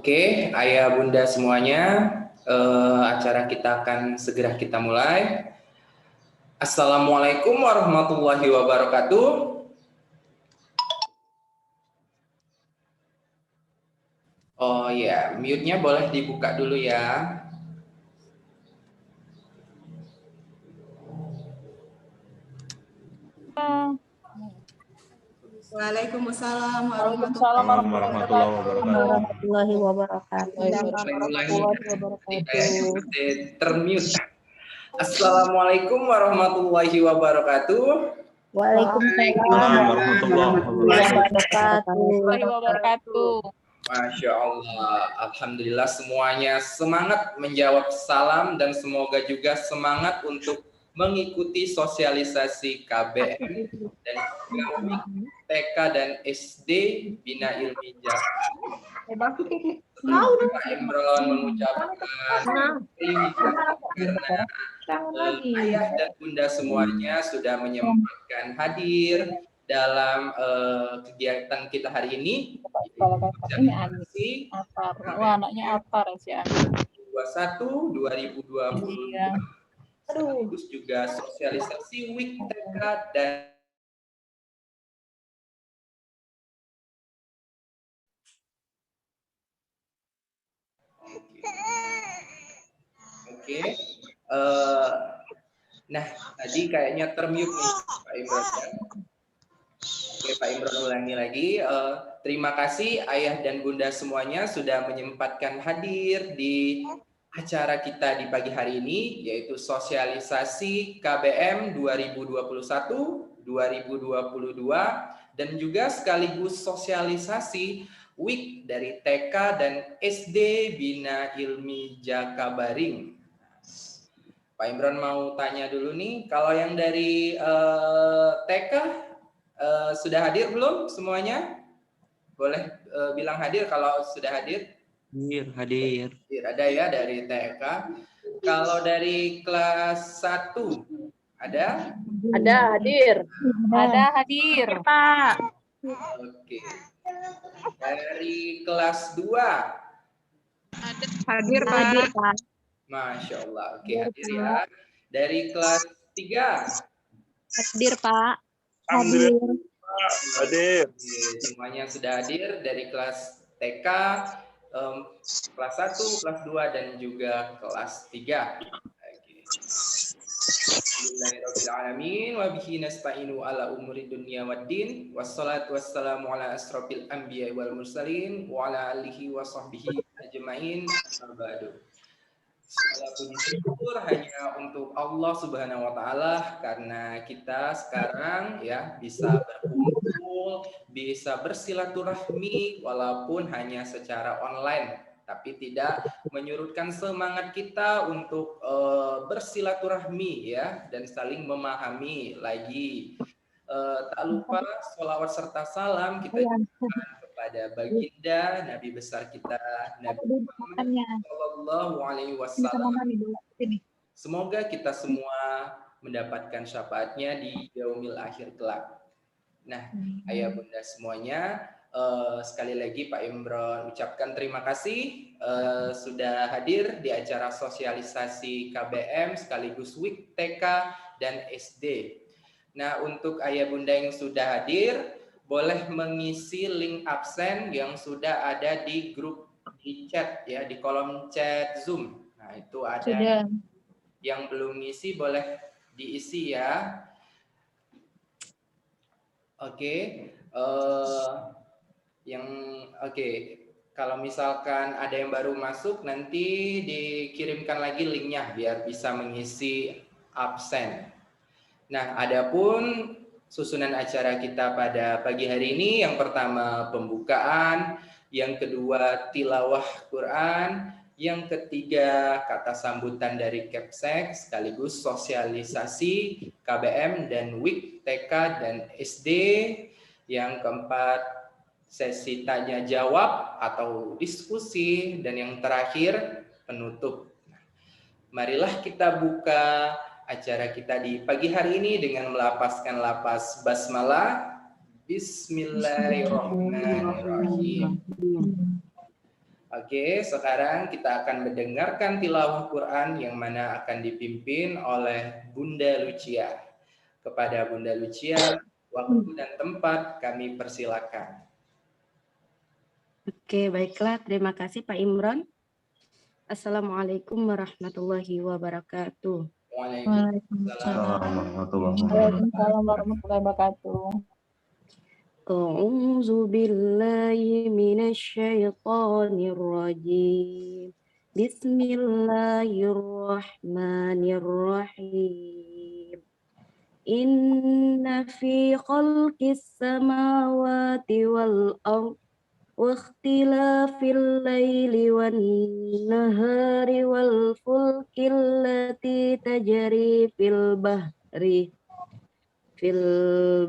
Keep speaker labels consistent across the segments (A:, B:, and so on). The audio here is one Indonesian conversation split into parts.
A: Oke, ayah bunda semuanya, acara kita akan segera kita mulai. Assalamualaikum warahmatullahi wabarakatuh. Oh ya, mute-nya boleh dibuka dulu ya.
B: Waalaikumsalam
C: warahmatullahi wabarakatuh.
A: Termute. Assalamualaikum warahmatullahi wabarakatuh.
C: Waalaikumsalam warahmatullahi wabarakatuh.
A: Masya Allah, Alhamdulillah semuanya semangat menjawab salam dan semoga juga semangat untuk mengikuti sosialisasi KBM dan juga TK dan SD Bina Ilmi Jakarta. Pak Imron mengucapkan terima kasih karena ayah dan bunda semuanya sudah menyempatkan hadir dalam kegiatan kita hari ini.
C: Ini anaknya Atar si
A: 2021 2022 sekaligus juga sosialisasi week TK dan Oke. Nah, tadi kayaknya termute nih Pak Imron. Oke, Pak Imron ulangi lagi. Terima kasih ayah dan bunda semuanya sudah menyempatkan hadir di acara kita di pagi hari ini, yaitu sosialisasi KBM 2021-2022 dan juga sekaligus sosialisasi week dari TK dan SD Bina Ilmi Jakabaring. Pak Imron mau tanya dulu nih, kalau yang dari TK sudah hadir belum semuanya? Boleh bilang hadir kalau sudah hadir?
D: Hadir.
A: Ada ya dari TK. Kalau dari kelas 1 ada?
C: Ada hadir.
B: Ada hadir, Pak.
A: Oke. Dari kelas 2
B: Hadir, Pak.
A: Masya Allah. Oke, hadir ya. Dari kelas 3
B: Hadir, Pak.
D: Hadir.
A: Semuanya sudah hadir dari kelas TK, kelas 1, kelas 2, dan juga kelas 3. Bismillahirrahmanirrahim. Wa bihi nasta'inu ala umuri dunya waddin. Wassalatu wassalamu ala asrofil anbiya wal mursalin wa ala alihi wa sahbihi ajma'in. Segala puji syukur hanya untuk Allah Subhanahu wa taala karena kita sekarang ya bisa berkumpul, bisa bersilaturahmi walaupun hanya secara online, tapi tidak menyurutkan semangat kita untuk bersilaturahmi ya dan saling memahami lagi. Tak lupa sholawat serta salam kita ucapkan kepada baginda Nabi besar kita Nabi Muhammad Shallallahu Alaihi Wasallam. Semoga kita semua mendapatkan syafaatnya di yaumil akhir kelak. Nah, ayah bunda semuanya, sekali lagi Pak Imron ucapkan terima kasih sudah hadir di acara sosialisasi KBM sekaligus week TK dan SD. Nah, untuk ayah bunda yang sudah hadir, boleh mengisi link absen yang sudah ada di grup di chat ya, di kolom chat Zoom. Nah, itu ada. Sudah. Yang belum ngisi boleh diisi ya. Oke. Kalau misalkan ada yang baru masuk, nanti dikirimkan lagi linknya biar bisa mengisi absen. Nah, adapun susunan acara kita pada pagi hari ini, yang pertama pembukaan, yang kedua tilawah Quran, yang ketiga kata sambutan dari Kepsek sekaligus sosialisasi KBM dan WIK TK dan SD, yang keempat sesi tanya jawab atau diskusi, dan yang terakhir penutup. Marilah kita buka acara kita di pagi hari ini dengan melafazkan lafaz basmalah. Bismillahirrahmanirrahim. Oke, sekarang kita akan mendengarkan tilawah Quran yang mana akan dipimpin oleh Bunda Lucia. Kepada Bunda Lucia, waktu dan tempat kami persilakan.
C: Oke, baiklah. Terima kasih Pak Imron. Assalamualaikum warahmatullahi wabarakatuh.
A: Waalaikumsalam.
C: Waalaikumsalam warahmatullahi wabarakatuh. A'udzu billahi minasy syaithanir rajim. Bismillahirrahmanirrahim. Inna fi khalqis samawati wal ardh wa ikhtilafil laili wan nahari wal fulkil lati tajri fil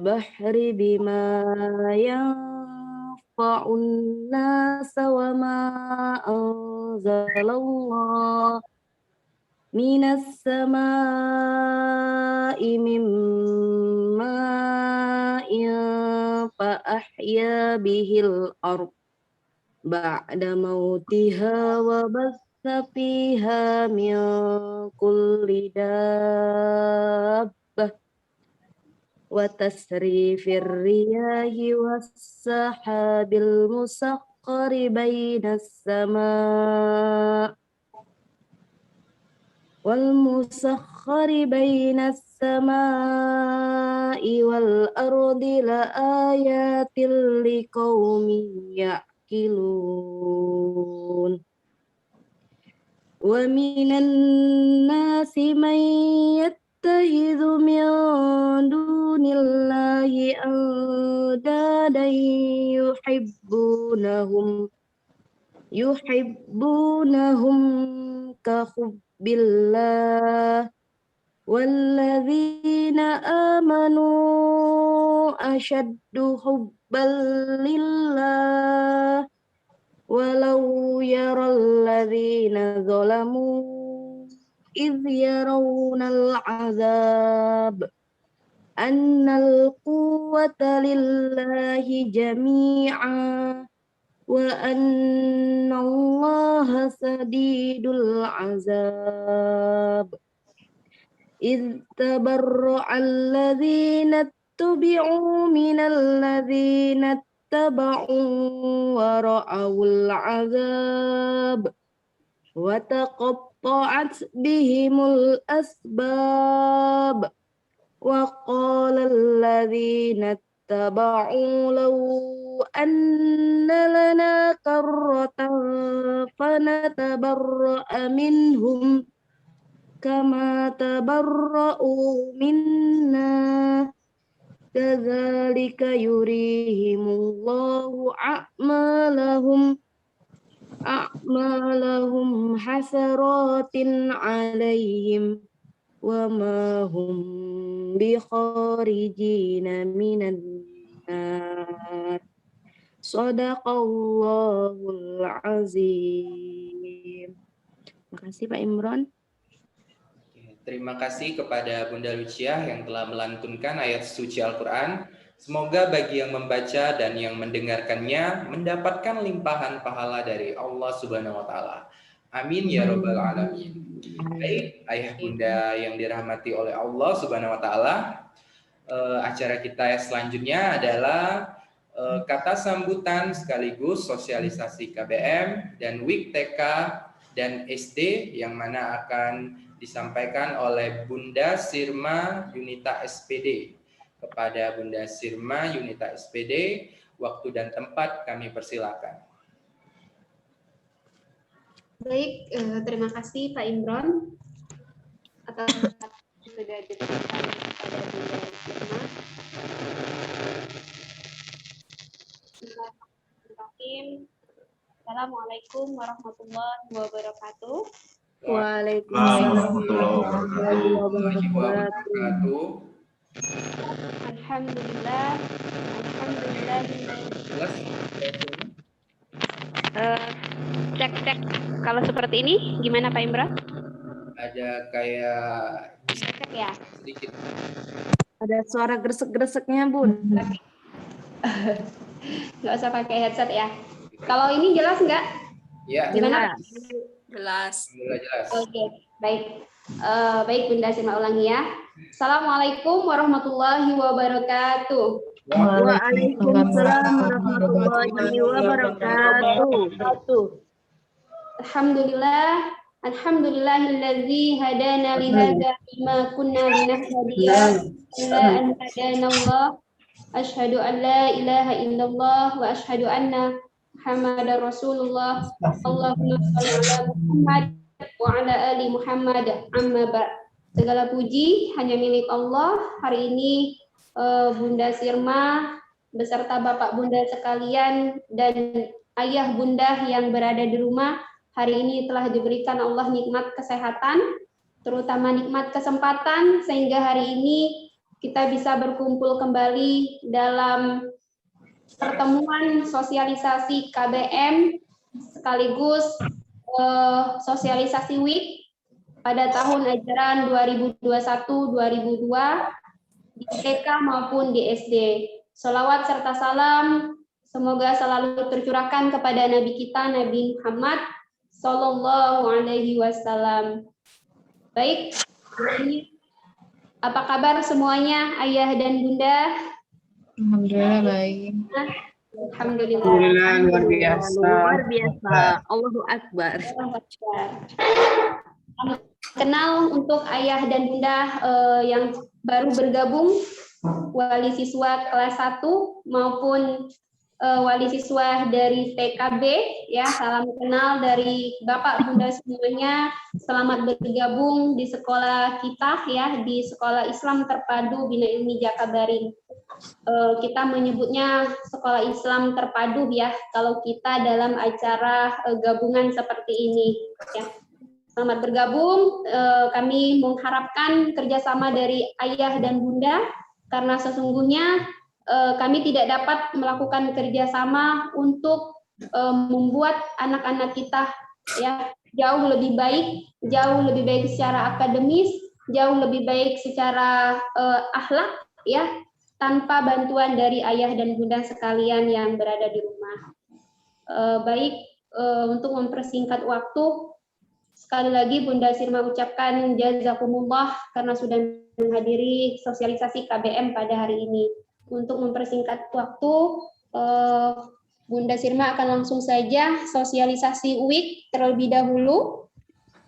C: bahri bima yanfa'un nasa wa ma anzalallah minas samaa'i min ma'in fa ahya bihil ardh ba'da mautiha wa bassa fiha min kulli dabbah wa tasrifir riyahi was-sahabil musakhkhari bainas samaa wal ardi la ayatil liqaumin ya'qilun. Wa minan nasi man yattakhidhu min dunillahi andadan yuhibbunahum ka hubbillah walladzina amanu ashaddu hubban lillah walau yaral ladzina zalamu idh yarawunal azab annal quwwata lillahi jami'an wa annallaha sadidul azab. إذ تبرأ الذين اتبعوا من الذين اتبعوا ورأوا العذاب وتقطعت بهم الأسباب وقال الذين اتبعوا لو أن لنا كرة فنتبرأ منهم كما تبرؤوا منا كذلك يريهم الله أعمالهم حسرات عليهم وما هم بخارجين من النار Shadaqallahul azim. Terima kasih Pak Imron.
A: Terima kasih kepada Bunda Lucia yang telah melantunkan ayat suci Al-Quran. Semoga bagi yang membaca dan yang mendengarkannya mendapatkan limpahan pahala dari Allah Subhanahu wa Ta'ala. Amin ya Rabbal Alamin. Baik, ayah bunda yang dirahmati oleh Allah Subhanahu wa Ta'ala, acara kita selanjutnya adalah kata sambutan sekaligus sosialisasi KBM dan WIK TK dan SD yang mana akan disampaikan oleh Bunda Sirma Yunita SPD. Kepada Bunda Sirma Yunita SPD, waktu dan tempat kami persilakan.
E: Baik, terima kasih Pak Imron atas sudah diberikan kepada Bunda Sirma. Bismillahirrahmanirrahim. Assalamualaikum warahmatullahi wabarakatuh.
C: Waalaikumsalam warahmatullahi wabarakatuh.
E: Alhamdulillah. Cek. Kalau seperti ini gimana Pak Imron?
A: Ada kayak
E: Cek ya.
A: sedikit.
C: Ada suara gresek-greseknya, Bun.
E: Nggak usah pakai headset ya. Kalau ini jelas nggak?
A: Ya,
E: Gimana?
B: Jelas.
A: alhamdulillah jelas.
E: Oke, baik. Baik Bunda Sirma ulangi ya. Assalamualaikum warahmatullahi wabarakatuh.
C: Waalaikumsalam warahmatullahi wabarakatuh.
E: Alhamdulillahilladzi hadana li hadza ma kunna linahtadiya illa an hadanallah. Asyhadu an la ilaha illallah wa asyhadu anna Muhammadar Rasulullah. Allahumma shalli ala Muhammad wa ala ali Muhammad. Amma ba'd. Segala puji hanya milik Allah. Hari ini Bunda Sirma beserta Bapak Bunda sekalian dan ayah bunda yang berada di rumah hari ini telah diberikan Allah nikmat kesehatan, terutama nikmat kesempatan sehingga hari ini kita bisa berkumpul kembali dalam pertemuan sosialisasi KBM sekaligus sosialisasi week pada tahun ajaran 2021-2002 di TK maupun di SD. Sholawat serta salam semoga selalu tercurahkan kepada Nabi kita Nabi Muhammad Sallallahu Alaihi Wasallam. Baik, apa kabar semuanya, ayah dan bunda?
C: Alhamdulillah baik.
E: Alhamdulillah.
B: Luar biasa.
C: Luar biasa. Allahu Akbar.
E: Kenal untuk ayah dan bunda yang baru bergabung, wali siswa kelas 1 maupun wali siswa dari TKB, ya, salam kenal dari Bapak Bunda semuanya. Selamat bergabung di sekolah kita, ya, di Sekolah Islam Terpadu Bina Ilmi Jakabaring. Kita menyebutnya Sekolah Islam Terpadu, ya, kalau kita dalam acara gabungan seperti ini, ya. Selamat bergabung. Kami mengharapkan kerjasama dari ayah dan bunda karena sesungguhnya kami tidak dapat melakukan kerjasama untuk membuat anak-anak kita, ya, jauh lebih baik secara akademis, jauh lebih baik secara akhlak, ya, tanpa bantuan dari ayah dan bunda sekalian yang berada di rumah. Untuk mempersingkat waktu, sekali lagi Bunda Sirma ucapkan jazakumullah karena sudah menghadiri sosialisasi KBM pada hari ini. Untuk mempersingkat waktu, Bunda Sirma akan langsung saja sosialisasi week terlebih dahulu.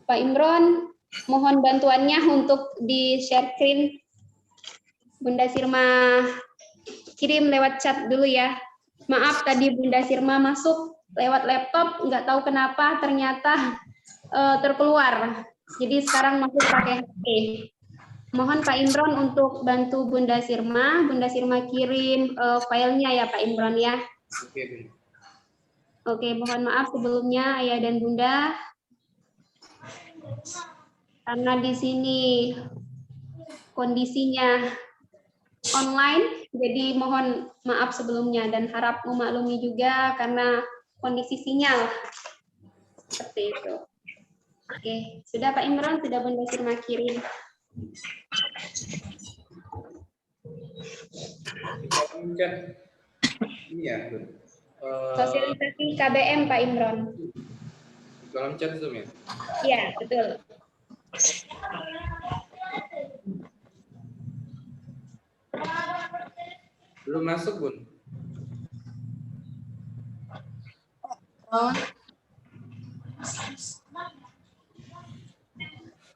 E: Pak Imron, mohon bantuannya untuk di-share screen. Bunda Sirma kirim lewat chat dulu ya. Maaf tadi Bunda Sirma masuk lewat laptop, nggak tahu kenapa ternyata terkeluar. Jadi sekarang masuk pakai HP. Mohon Pak Imron untuk bantu Bunda Sirma. Bunda Sirma kirim filenya ya Pak Imron ya. Oke, mohon maaf sebelumnya Ayah dan Bunda. Karena di sini kondisinya online, jadi mohon maaf sebelumnya dan harap memaklumi juga karena kondisi sinyal. Seperti itu. Oke, sudah Pak Imron, sudah Bunda Sirma kirim. Sosialisasi KBM Pak Imron.
A: Dalam chat Zoom ya?
E: Iya, betul.
A: Belum masuk, Bun.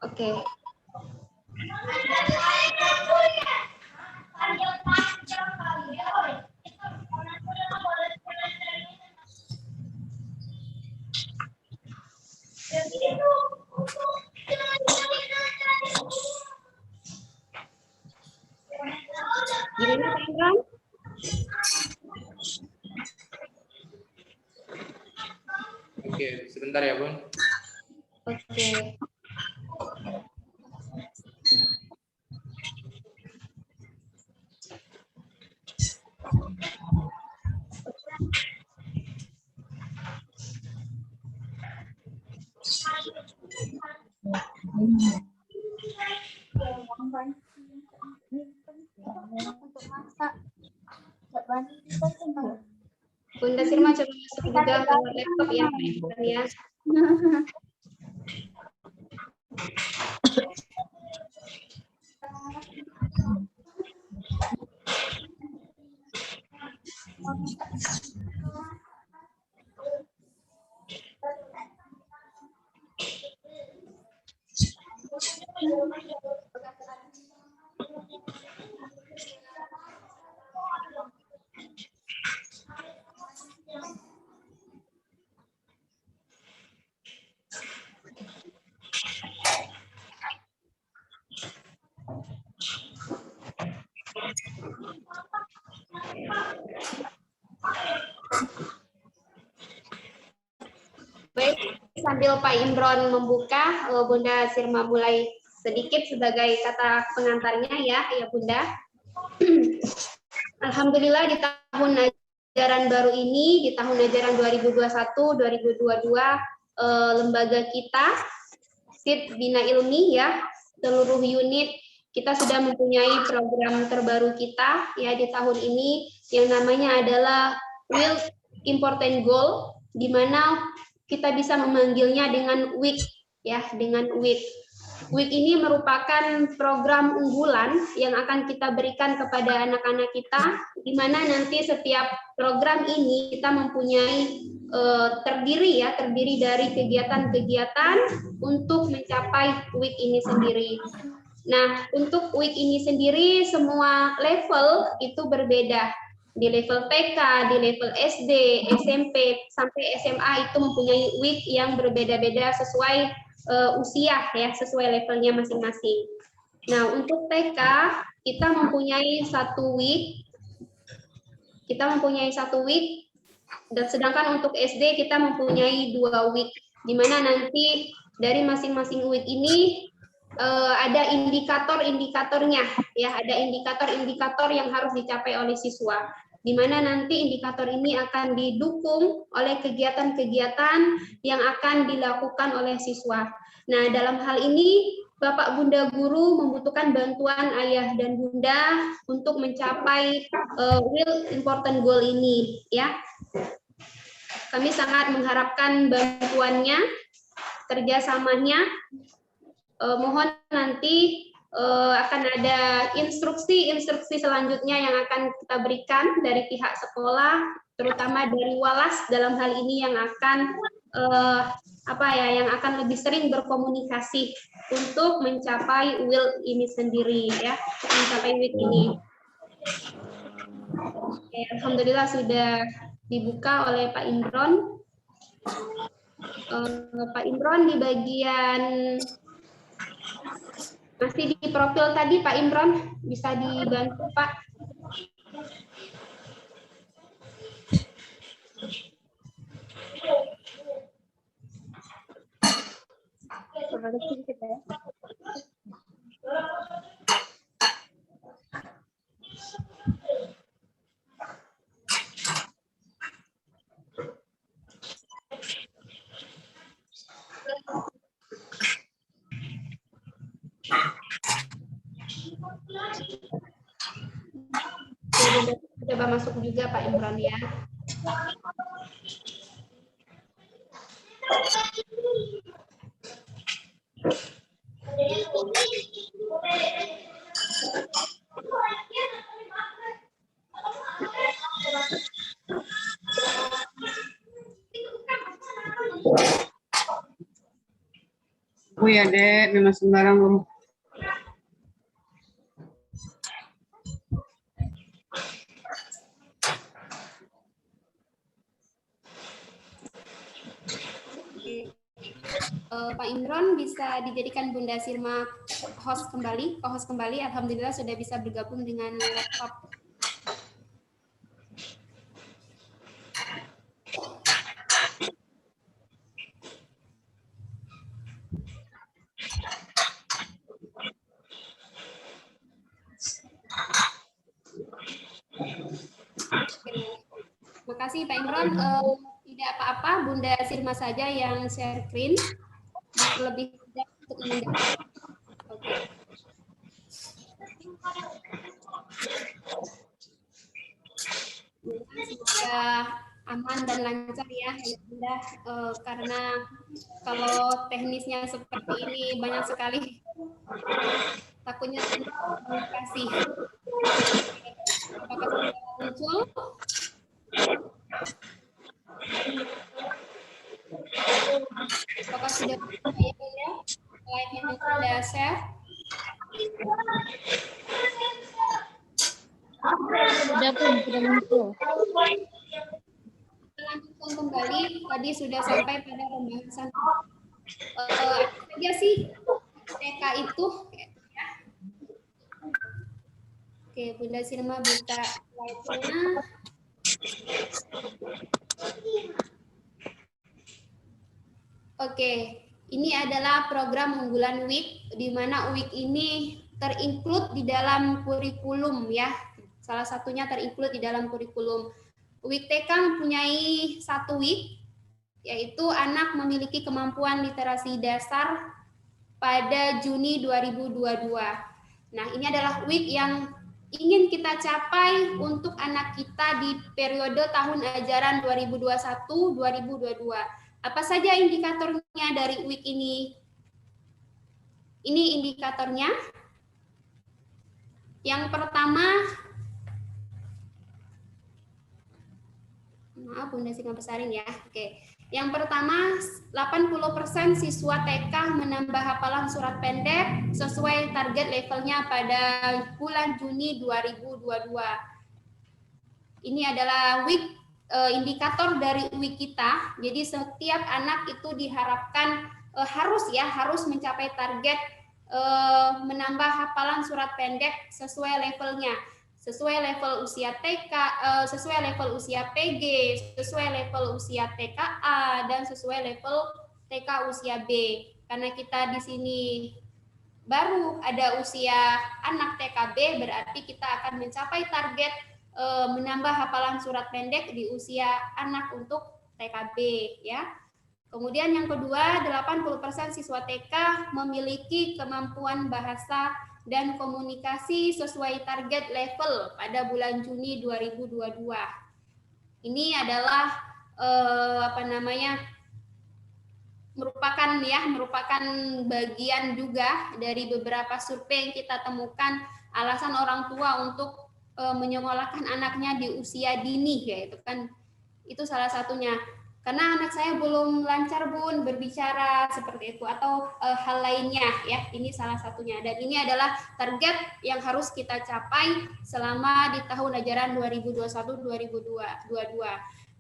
E: Oke. Gimana Pak Imron?
A: Oke, sebentar ya, Bun.
E: Oke. Bunda Sirma coba masuk juga ke laptop ya, Pak Imron ya. Baik, sambil Pak Imron membuka, Bunda Sirma mulai sedikit sebagai kata pengantarnya ya Bunda. Alhamdulillah di tahun ajaran baru ini, di tahun ajaran 2021-2022, lembaga kita, SIT Bina Ilmi ya, seluruh unit kita sudah mempunyai program terbaru kita ya di tahun ini yang namanya adalah Real Important Goal, di mana kita bisa memanggilnya dengan WIC ya, dengan WIC. WIC ini merupakan program unggulan yang akan kita berikan kepada anak-anak kita, di mana nanti setiap program ini kita mempunyai terdiri dari kegiatan-kegiatan untuk mencapai WIC ini sendiri. Nah, untuk WIC ini sendiri semua level itu berbeda. Di level TK, di level SD, SMP, sampai SMA itu mempunyai WIC yang berbeda-beda sesuai usia ya, sesuai levelnya masing-masing. Nah, untuk TK kita mempunyai satu WIC. Dan sedangkan untuk SD kita mempunyai 2 WIC, di mana nanti dari masing-masing WIC ini ada indikator-indikatornya ya, ada indikator-indikator yang harus dicapai oleh siswa, di mana nanti indikator ini akan didukung oleh kegiatan-kegiatan yang akan dilakukan oleh siswa. Nah, dalam hal ini Bapak Bunda Guru membutuhkan bantuan ayah dan bunda untuk mencapai real important goal ini ya. Kami sangat mengharapkan bantuannya, kerjasamanya. Mohon nanti akan ada instruksi selanjutnya yang akan kita berikan dari pihak sekolah, terutama dari Walas dalam hal ini yang akan yang akan lebih sering berkomunikasi untuk mencapai will ini sendiri ya, mencapai will ini. Oke, alhamdulillah sudah dibuka oleh Pak Imron. Pak Imron di bagian masih di profil tadi Pak Imron, bisa dibantu Pak. Coba masuk juga Pak Imron ya.
B: Oh ya Dek, memang sembarang ngomong.
E: Pak Imron bisa dijadikan Bunda Sirma host kembali, co-host kembali. Alhamdulillah sudah bisa bergabung dengan laptop. Terima kasih Pak Imron. Tidak apa-apa, Bunda Sirma saja yang share screen. Lebih mudah untuk mendengar. Oke. Sudah aman dan lancar ya Ayah Bunda. Karena kalau teknisnya seperti ini banyak sekali takutnya komunikasi. Apakah sudah muncul? Apakah sudah muncul ya Bunda? Slide-nya sudah share?
C: Sudah muncul.
E: Lanjutkan kembali, tadi sudah sampai pada pembahasan apa saja sih TK itu. Oke, Bunda Sirma buka slide-nya. Oke, ini adalah program unggulan WIK, di mana WIK ini terinclude di dalam kurikulum ya. Salah satunya terinclude di dalam kurikulum. WIK TK mempunyai satu WIK, yaitu anak memiliki kemampuan literasi dasar pada Juni 2022. Nah, ini adalah WIK yang ingin kita capai untuk anak kita di periode tahun ajaran 2021-2022. Apa saja indikatornya dari WIK ini? Ini indikatornya. Yang pertama, maaf Bunda Sirma besarin ya. Oke. Yang pertama, 80% siswa TK menambah hafalan surat pendek sesuai target levelnya pada bulan Juni 2022. Ini adalah WIK, indikator dari WIK kita. Jadi setiap anak itu diharapkan harus mencapai target menambah hafalan surat pendek sesuai levelnya, sesuai level usia TK, sesuai level usia PG, sesuai level usia TKA, dan sesuai level TK usia B. Karena kita di sini baru ada usia anak TKB, berarti kita akan mencapai target menambah hafalan surat pendek di usia anak untuk TKB ya. Kemudian yang kedua, 80% siswa TK memiliki kemampuan bahasa dan komunikasi sesuai target level pada bulan Juni 2022. Ini adalah merupakan bagian juga dari beberapa survei yang kita temukan alasan orang tua untuk menyekolahkan anaknya di usia dini, yaitu kan itu salah satunya. Karena anak saya belum lancar Bun berbicara seperti itu atau hal lainnya ya, ini salah satunya. Dan ini adalah target yang harus kita capai selama di tahun ajaran 2021-2022.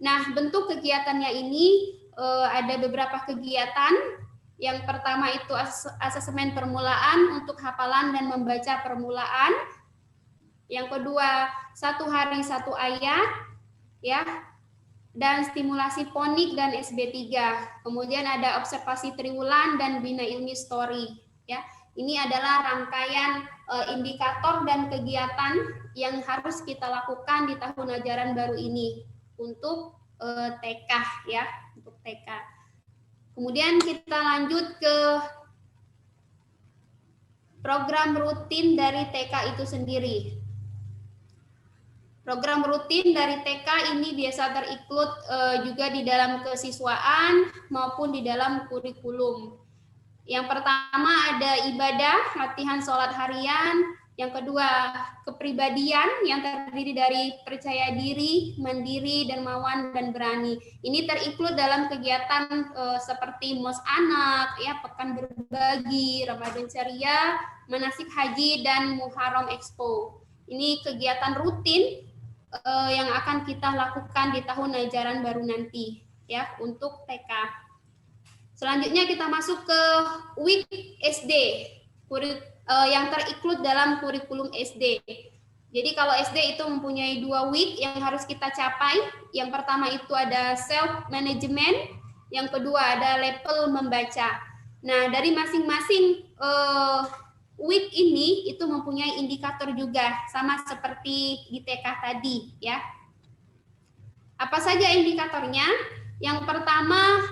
E: Nah, bentuk kegiatannya ini ada beberapa kegiatan. Yang pertama itu asesmen permulaan untuk hafalan dan membaca permulaan. Yang kedua, 1 hari 1 ayat ya. Dan stimulasi ponik dan SB3. Kemudian ada observasi triwulan dan bina ilmi story ya. Ini adalah rangkaian indikator dan kegiatan yang harus kita lakukan di tahun ajaran baru ini untuk TK ya, untuk TK. Kemudian kita lanjut ke program rutin dari TK itu sendiri. Program rutin dari TK ini biasa terinclude juga di dalam kesiswaan maupun di dalam kurikulum. Yang pertama ada ibadah, latihan sholat harian. Yang kedua, kepribadian yang terdiri dari percaya diri, mandiri, dermawan, dan berani. Ini terinclude dalam kegiatan seperti MOS Anak, ya, Pekan Berbagi, Ramadan Ceria, Manasik Haji, dan Muharram Expo. Ini kegiatan rutin yang akan kita lakukan di tahun ajaran baru nanti ya untuk TK. Selanjutnya kita masuk ke WIK SD yang terinclude dalam kurikulum SD. Jadi kalau SD itu mempunyai 2 WIK yang harus kita capai. Yang pertama itu ada self management, yang kedua ada level membaca. Nah, dari masing-masing WIK ini itu mempunyai indikator juga sama seperti di TK tadi ya. Apa saja indikatornya? Yang pertama,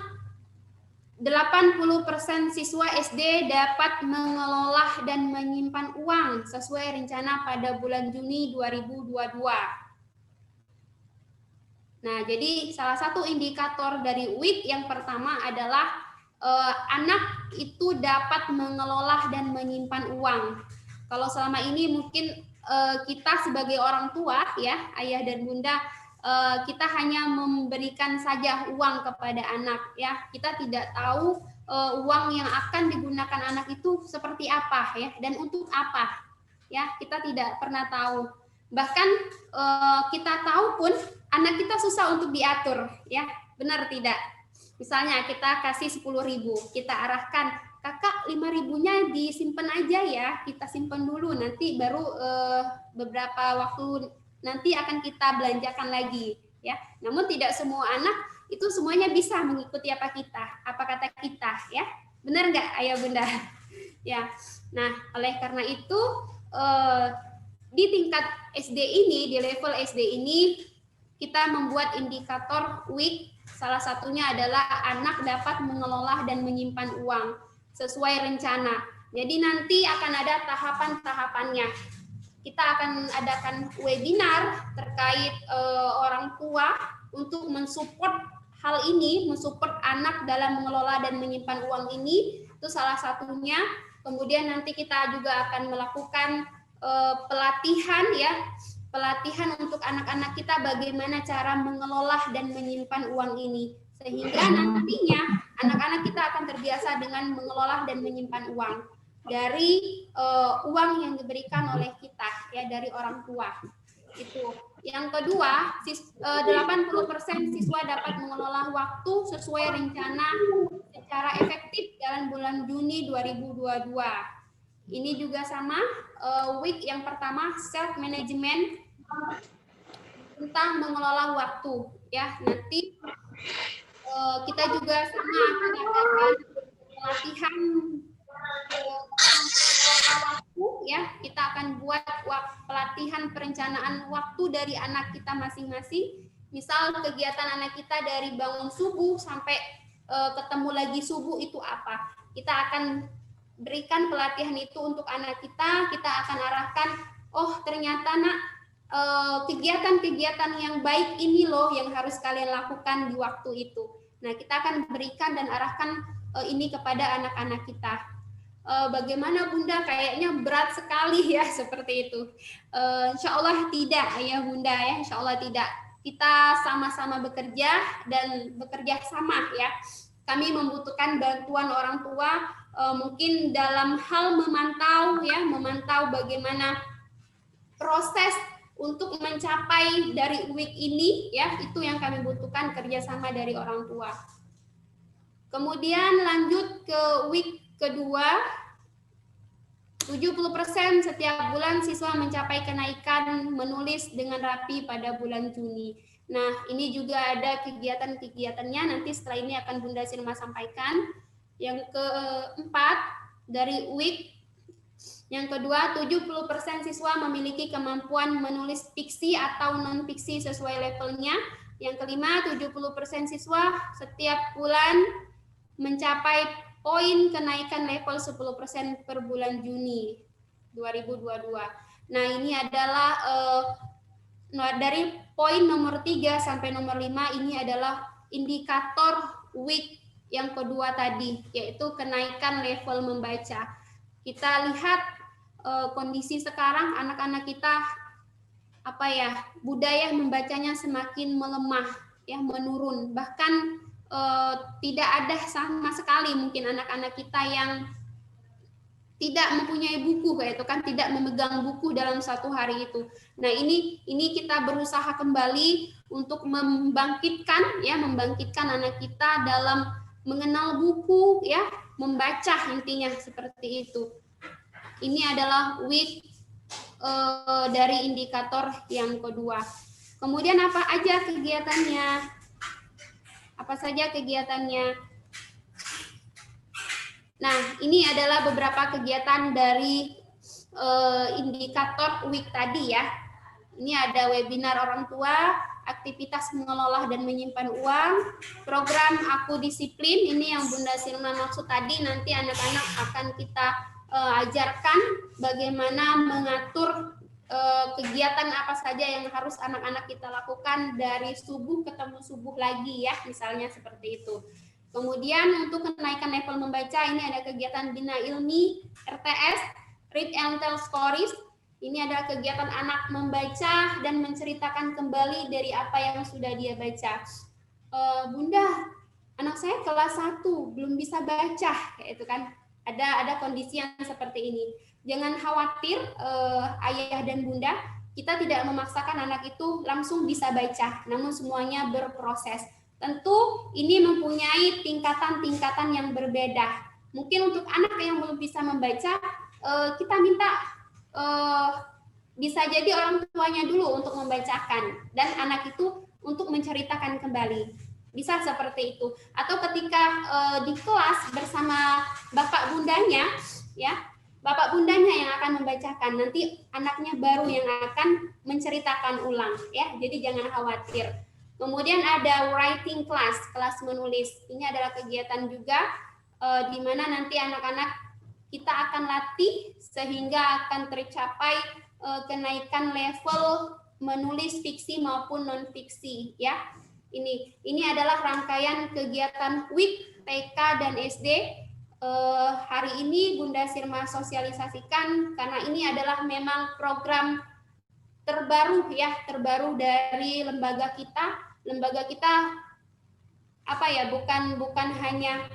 E: 80% siswa SD dapat mengelola dan menyimpan uang sesuai rencana pada bulan Juni 2022. Nah, jadi salah satu indikator dari week yang pertama adalah anak itu dapat mengelola dan menyimpan uang. Kalau selama ini mungkin kita sebagai orang tua, ya, ayah dan bunda, kita hanya memberikan saja uang kepada anak, ya. Kita tidak tahu uang yang akan digunakan anak itu seperti apa, ya, dan untuk apa, ya. Kita tidak pernah tahu. Bahkan kita tahu pun anak kita susah untuk diatur, ya, benar tidak? Misalnya kita kasih 10.000, kita arahkan, kakak 5.000-nya disimpan aja ya, kita simpan dulu, nanti baru beberapa waktu nanti akan kita belanjakan lagi, ya. Namun tidak semua anak itu semuanya bisa mengikuti apa kata kita, ya. Benar nggak, ayah bunda? Ya. Nah, oleh karena itu di tingkat SD ini, di level SD ini, kita membuat indikator week. Salah satunya adalah anak dapat mengelola dan menyimpan uang sesuai rencana. Jadi nanti akan ada tahapan-tahapannya. Kita akan adakan webinar terkait orang tua untuk mensupport hal ini, mensupport anak dalam mengelola dan menyimpan uang ini. Itu salah satunya. Kemudian nanti kita juga akan melakukan pelatihan, ya, pelatihan untuk anak-anak kita bagaimana cara mengelola dan menyimpan uang ini, sehingga nantinya anak-anak kita akan terbiasa dengan mengelola dan menyimpan uang dari uang yang diberikan oleh kita, ya, dari orang tua. Itu. Yang kedua, 80% siswa dapat mengelola waktu sesuai rencana secara efektif dalam bulan Juni 2022. Ini juga sama, week yang pertama self management tentang mengelola waktu, ya. Nanti kita juga sama akan adakan pelatihan waktu, ya. Kita akan buat pelatihan perencanaan waktu dari anak kita masing-masing. Misal kegiatan anak kita dari bangun subuh sampai ketemu lagi subuh itu apa. Kita akan berikan pelatihan itu untuk anak kita akan arahkan, oh ternyata nak, kegiatan-kegiatan yang baik ini loh yang harus kalian lakukan di waktu itu. Nah, kita akan berikan dan arahkan ini kepada anak-anak kita. Bagaimana bunda? Kayaknya berat sekali ya seperti itu. Insya Allah tidak ya bunda ya, insya Allah tidak. Kita sama-sama bekerja dan bekerja sama ya. Kami membutuhkan bantuan orang tua. Mungkin dalam hal memantau bagaimana proses untuk mencapai dari week ini, ya, itu yang kami butuhkan kerjasama dari orang tua. Kemudian lanjut ke week kedua, 70% setiap bulan siswa mencapai kenaikan menulis dengan rapi pada bulan Juni. Nah, ini juga ada kegiatan-kegiatannya, nanti setelah ini akan Bunda Sirma sampaikan. Yang keempat, dari week yang kedua, 70% siswa memiliki kemampuan menulis fiksi atau non-fiksi sesuai levelnya. Yang kelima, 70% siswa setiap bulan mencapai poin kenaikan level 10% per bulan Juni 2022. Nah, ini adalah dari poin nomor 3 sampai nomor 5, ini adalah indikator week yang kedua tadi, yaitu kenaikan level membaca. Kita lihat kondisi sekarang anak-anak kita budaya membacanya semakin melemah, ya, menurun. Bahkan tidak ada sama sekali mungkin anak-anak kita yang tidak mempunyai buku, yaitu kan tidak memegang buku dalam satu hari itu. Nah, ini kita berusaha kembali untuk membangkitkan anak kita dalam mengenal buku, ya, membaca, intinya seperti itu. Ini adalah week dari indikator yang kedua. Kemudian apa aja kegiatannya? Apa saja kegiatannya? Nah, ini adalah beberapa kegiatan dari indikator week tadi ya. Ini ada webinar orang tua, aktivitas mengelola dan menyimpan uang, program Aku Disiplin, ini yang Bunda Sirma maksud tadi, nanti anak-anak akan kita ajarkan bagaimana mengatur kegiatan apa saja yang harus anak-anak kita lakukan dari subuh ketemu subuh lagi ya, misalnya seperti itu. Kemudian untuk kenaikan level membaca ini ada kegiatan Bina Ilmi RTS, Read and Tell Stories. Ini adalah kegiatan anak membaca dan menceritakan kembali dari apa yang sudah dia baca. Bunda, anak saya kelas 1 belum bisa baca, kayak itu kan. Ada kondisi yang seperti ini. Jangan khawatir ayah dan bunda, kita tidak memaksakan anak itu langsung bisa baca, namun semuanya berproses. Tentu ini mempunyai tingkatan-tingkatan yang berbeda. Mungkin untuk anak yang belum bisa membaca, kita minta bisa jadi orang tuanya dulu untuk membacakan dan anak itu untuk menceritakan kembali. Bisa seperti itu. Atau ketika di kelas bersama bapak bundanya, ya, bapak bundanya yang akan membacakan, nanti anaknya baru yang akan menceritakan ulang, ya. Jadi jangan khawatir. Kemudian ada writing class, kelas menulis. Ini adalah kegiatan juga di mana nanti anak-anak kita akan latih sehingga akan tercapai kenaikan level menulis fiksi maupun non fiksi, ya. Ini adalah rangkaian kegiatan WIK TK dan SD. Hari ini Bunda Sirma sosialisasikan karena ini adalah memang program terbaru ya, terbaru dari lembaga kita. Lembaga kita apa ya, bukan hanya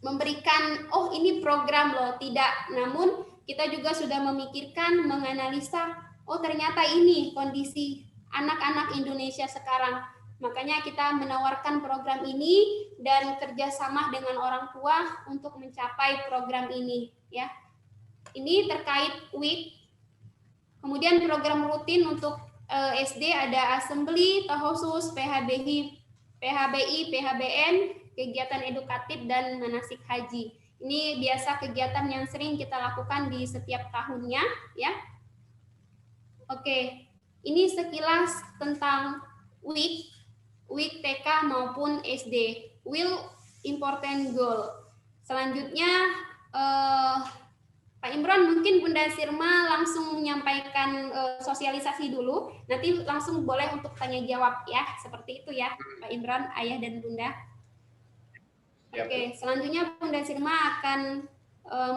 E: memberikan oh ini program loh, tidak, namun kita juga sudah memikirkan, menganalisa oh ternyata ini kondisi anak-anak Indonesia sekarang. Makanya kita menawarkan program ini dan kerjasama dengan orang tua untuk mencapai program ini, ya. Ini terkait WIK. Kemudian program rutin untuk SD ada assembly, tahosus, PHBI, PHBN, kegiatan edukatif dan manasik haji. Ini biasa kegiatan yang sering kita lakukan di setiap tahunnya, ya. Oke, ini sekilas tentang WIK TK maupun SD. Will important goal. Selanjutnya Pak Imran, mungkin Bunda Sirma langsung menyampaikan sosialisasi dulu. Nanti langsung boleh untuk tanya jawab ya, seperti itu ya, Pak Imran, Ayah dan Bunda. Oke, selanjutnya Bunda Sirma akan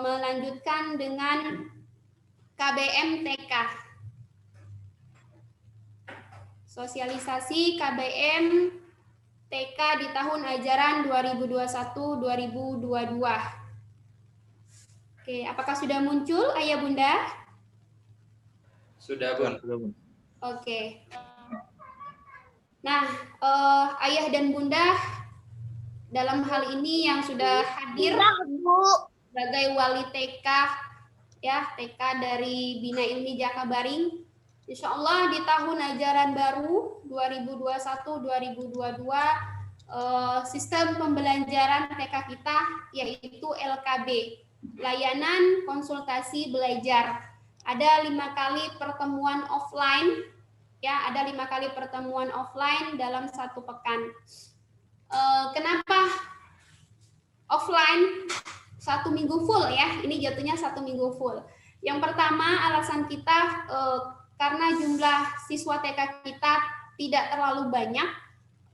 E: melanjutkan dengan KBM TK. Sosialisasi KBM TK di tahun ajaran 2021-2022. Oke, apakah sudah muncul, Ayah Bunda?
A: Sudah, Bun.
E: Oke. Nah, Ayah dan Bunda dalam hal ini yang sudah hadir sebagai wali TK, ya, TK dari Bina Ilmi Jakabaring. Insya Allah di tahun ajaran baru 2021-2022 sistem pembelajaran TK kita yaitu LKB, layanan konsultasi belajar. Ada 5 kali pertemuan offline, ya, ada 5 kali pertemuan offline dalam 1 pekan. Kenapa offline 1 minggu full ya? Ini jatuhnya 1 minggu full. Yang pertama alasan kita karena jumlah siswa TK kita tidak terlalu banyak,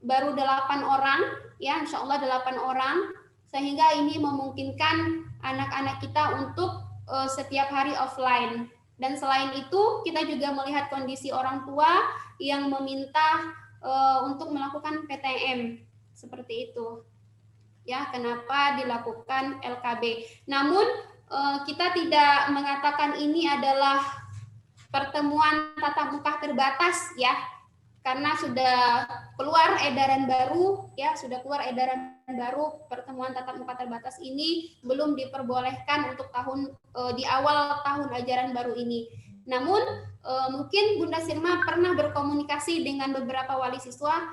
E: baru 8 orang, ya, insya Allah 8 orang, sehingga ini memungkinkan anak-anak kita untuk setiap hari offline. Dan selain itu, kita juga melihat kondisi orang tua yang meminta untuk melakukan PTM, seperti itu. Ya, kenapa dilakukan LKB? Namun kita tidak mengatakan ini adalah pertemuan tatap muka terbatas ya, karena sudah keluar edaran baru ya, pertemuan tatap muka terbatas ini belum diperbolehkan untuk di awal tahun ajaran baru ini. Namun mungkin Bunda Sirma pernah berkomunikasi dengan beberapa wali siswa,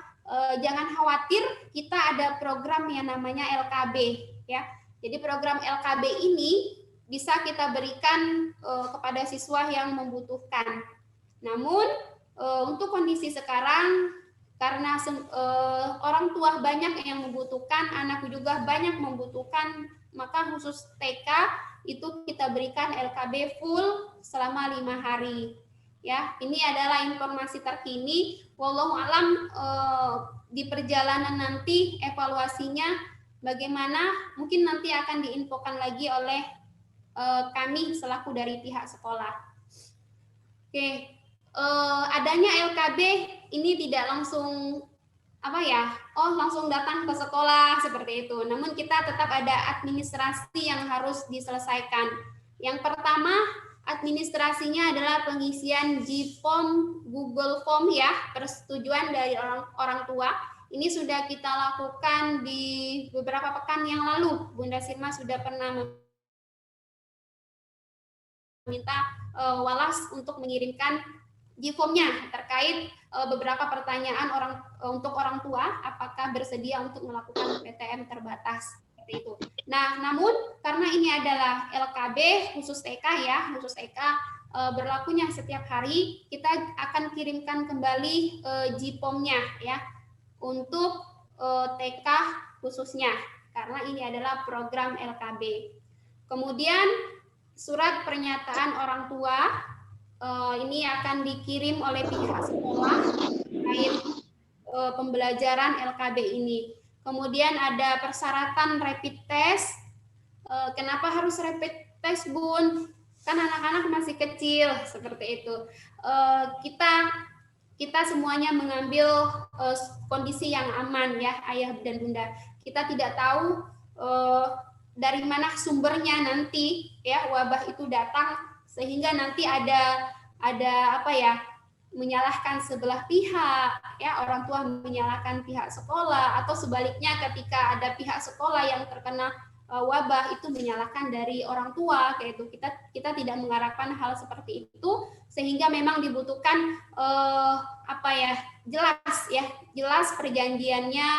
E: jangan khawatir, kita ada program yang namanya LKB ya. Jadi program LKB ini bisa kita berikan kepada siswa yang membutuhkan. Namun untuk kondisi sekarang, karena orang tua banyak yang membutuhkan, anak juga banyak membutuhkan, maka khusus TK itu kita berikan LKB full selama 5 hari. Ya, ini adalah informasi terkini. Wallahu alam di perjalanan nanti evaluasinya bagaimana, mungkin nanti akan diinfokan lagi oleh kami selaku dari pihak sekolah. Oke, adanya LKB ini tidak langsung langsung datang ke sekolah seperti itu. Namun kita tetap ada administrasi yang harus diselesaikan. Yang pertama, administrasinya adalah pengisian G-Form, Google Form ya, persetujuan dari orang tua. Ini sudah kita lakukan di beberapa pekan yang lalu. Bunda Sirma sudah pernah meminta Walas untuk mengirimkan G-Form-nya terkait beberapa pertanyaan untuk orang tua, apakah bersedia untuk melakukan PTM terbatas seperti itu. Nah, namun karena ini adalah LKB khusus TK ya, khusus TK berlakunya setiap hari, kita akan kirimkan kembali G-Form-nya ya untuk TK khususnya karena ini adalah program LKB. Kemudian surat pernyataan orang tua ini akan dikirim oleh pihak sekolah terkait pembelajaran LKB ini. Kemudian ada persyaratan rapid test. Kenapa harus rapid test, Bun? Kan anak-anak masih kecil seperti itu. Kita semuanya mengambil kondisi yang aman ya, ayah dan bunda. Kita tidak tahu dari mana sumbernya nanti ya wabah itu datang, sehingga nanti ada menyalahkan sebelah pihak ya, orang tua menyalahkan pihak sekolah, atau sebaliknya ketika ada pihak sekolah yang terkena wabah itu menyalahkan dari orang tua kayak itu. Kita tidak mengharapkan hal seperti itu, sehingga memang dibutuhkan jelas perjanjiannya,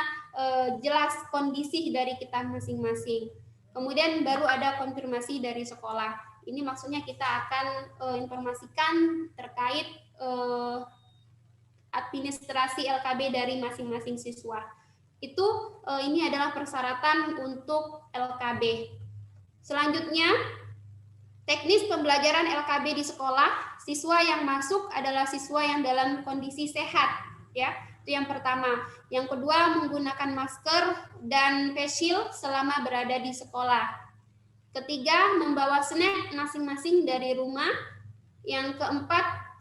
E: jelas kondisi dari kita masing-masing. Kemudian baru ada konfirmasi dari sekolah. Ini maksudnya kita akan informasikan terkait administrasi LKB dari masing-masing siswa. Itu ini adalah persyaratan untuk LKB. Selanjutnya, teknis pembelajaran LKB di sekolah. Siswa yang masuk adalah siswa yang dalam kondisi sehat, ya. Itu yang pertama. Yang kedua, menggunakan masker dan face shield selama berada di sekolah. Ketiga, membawa snack masing-masing dari rumah. Yang keempat,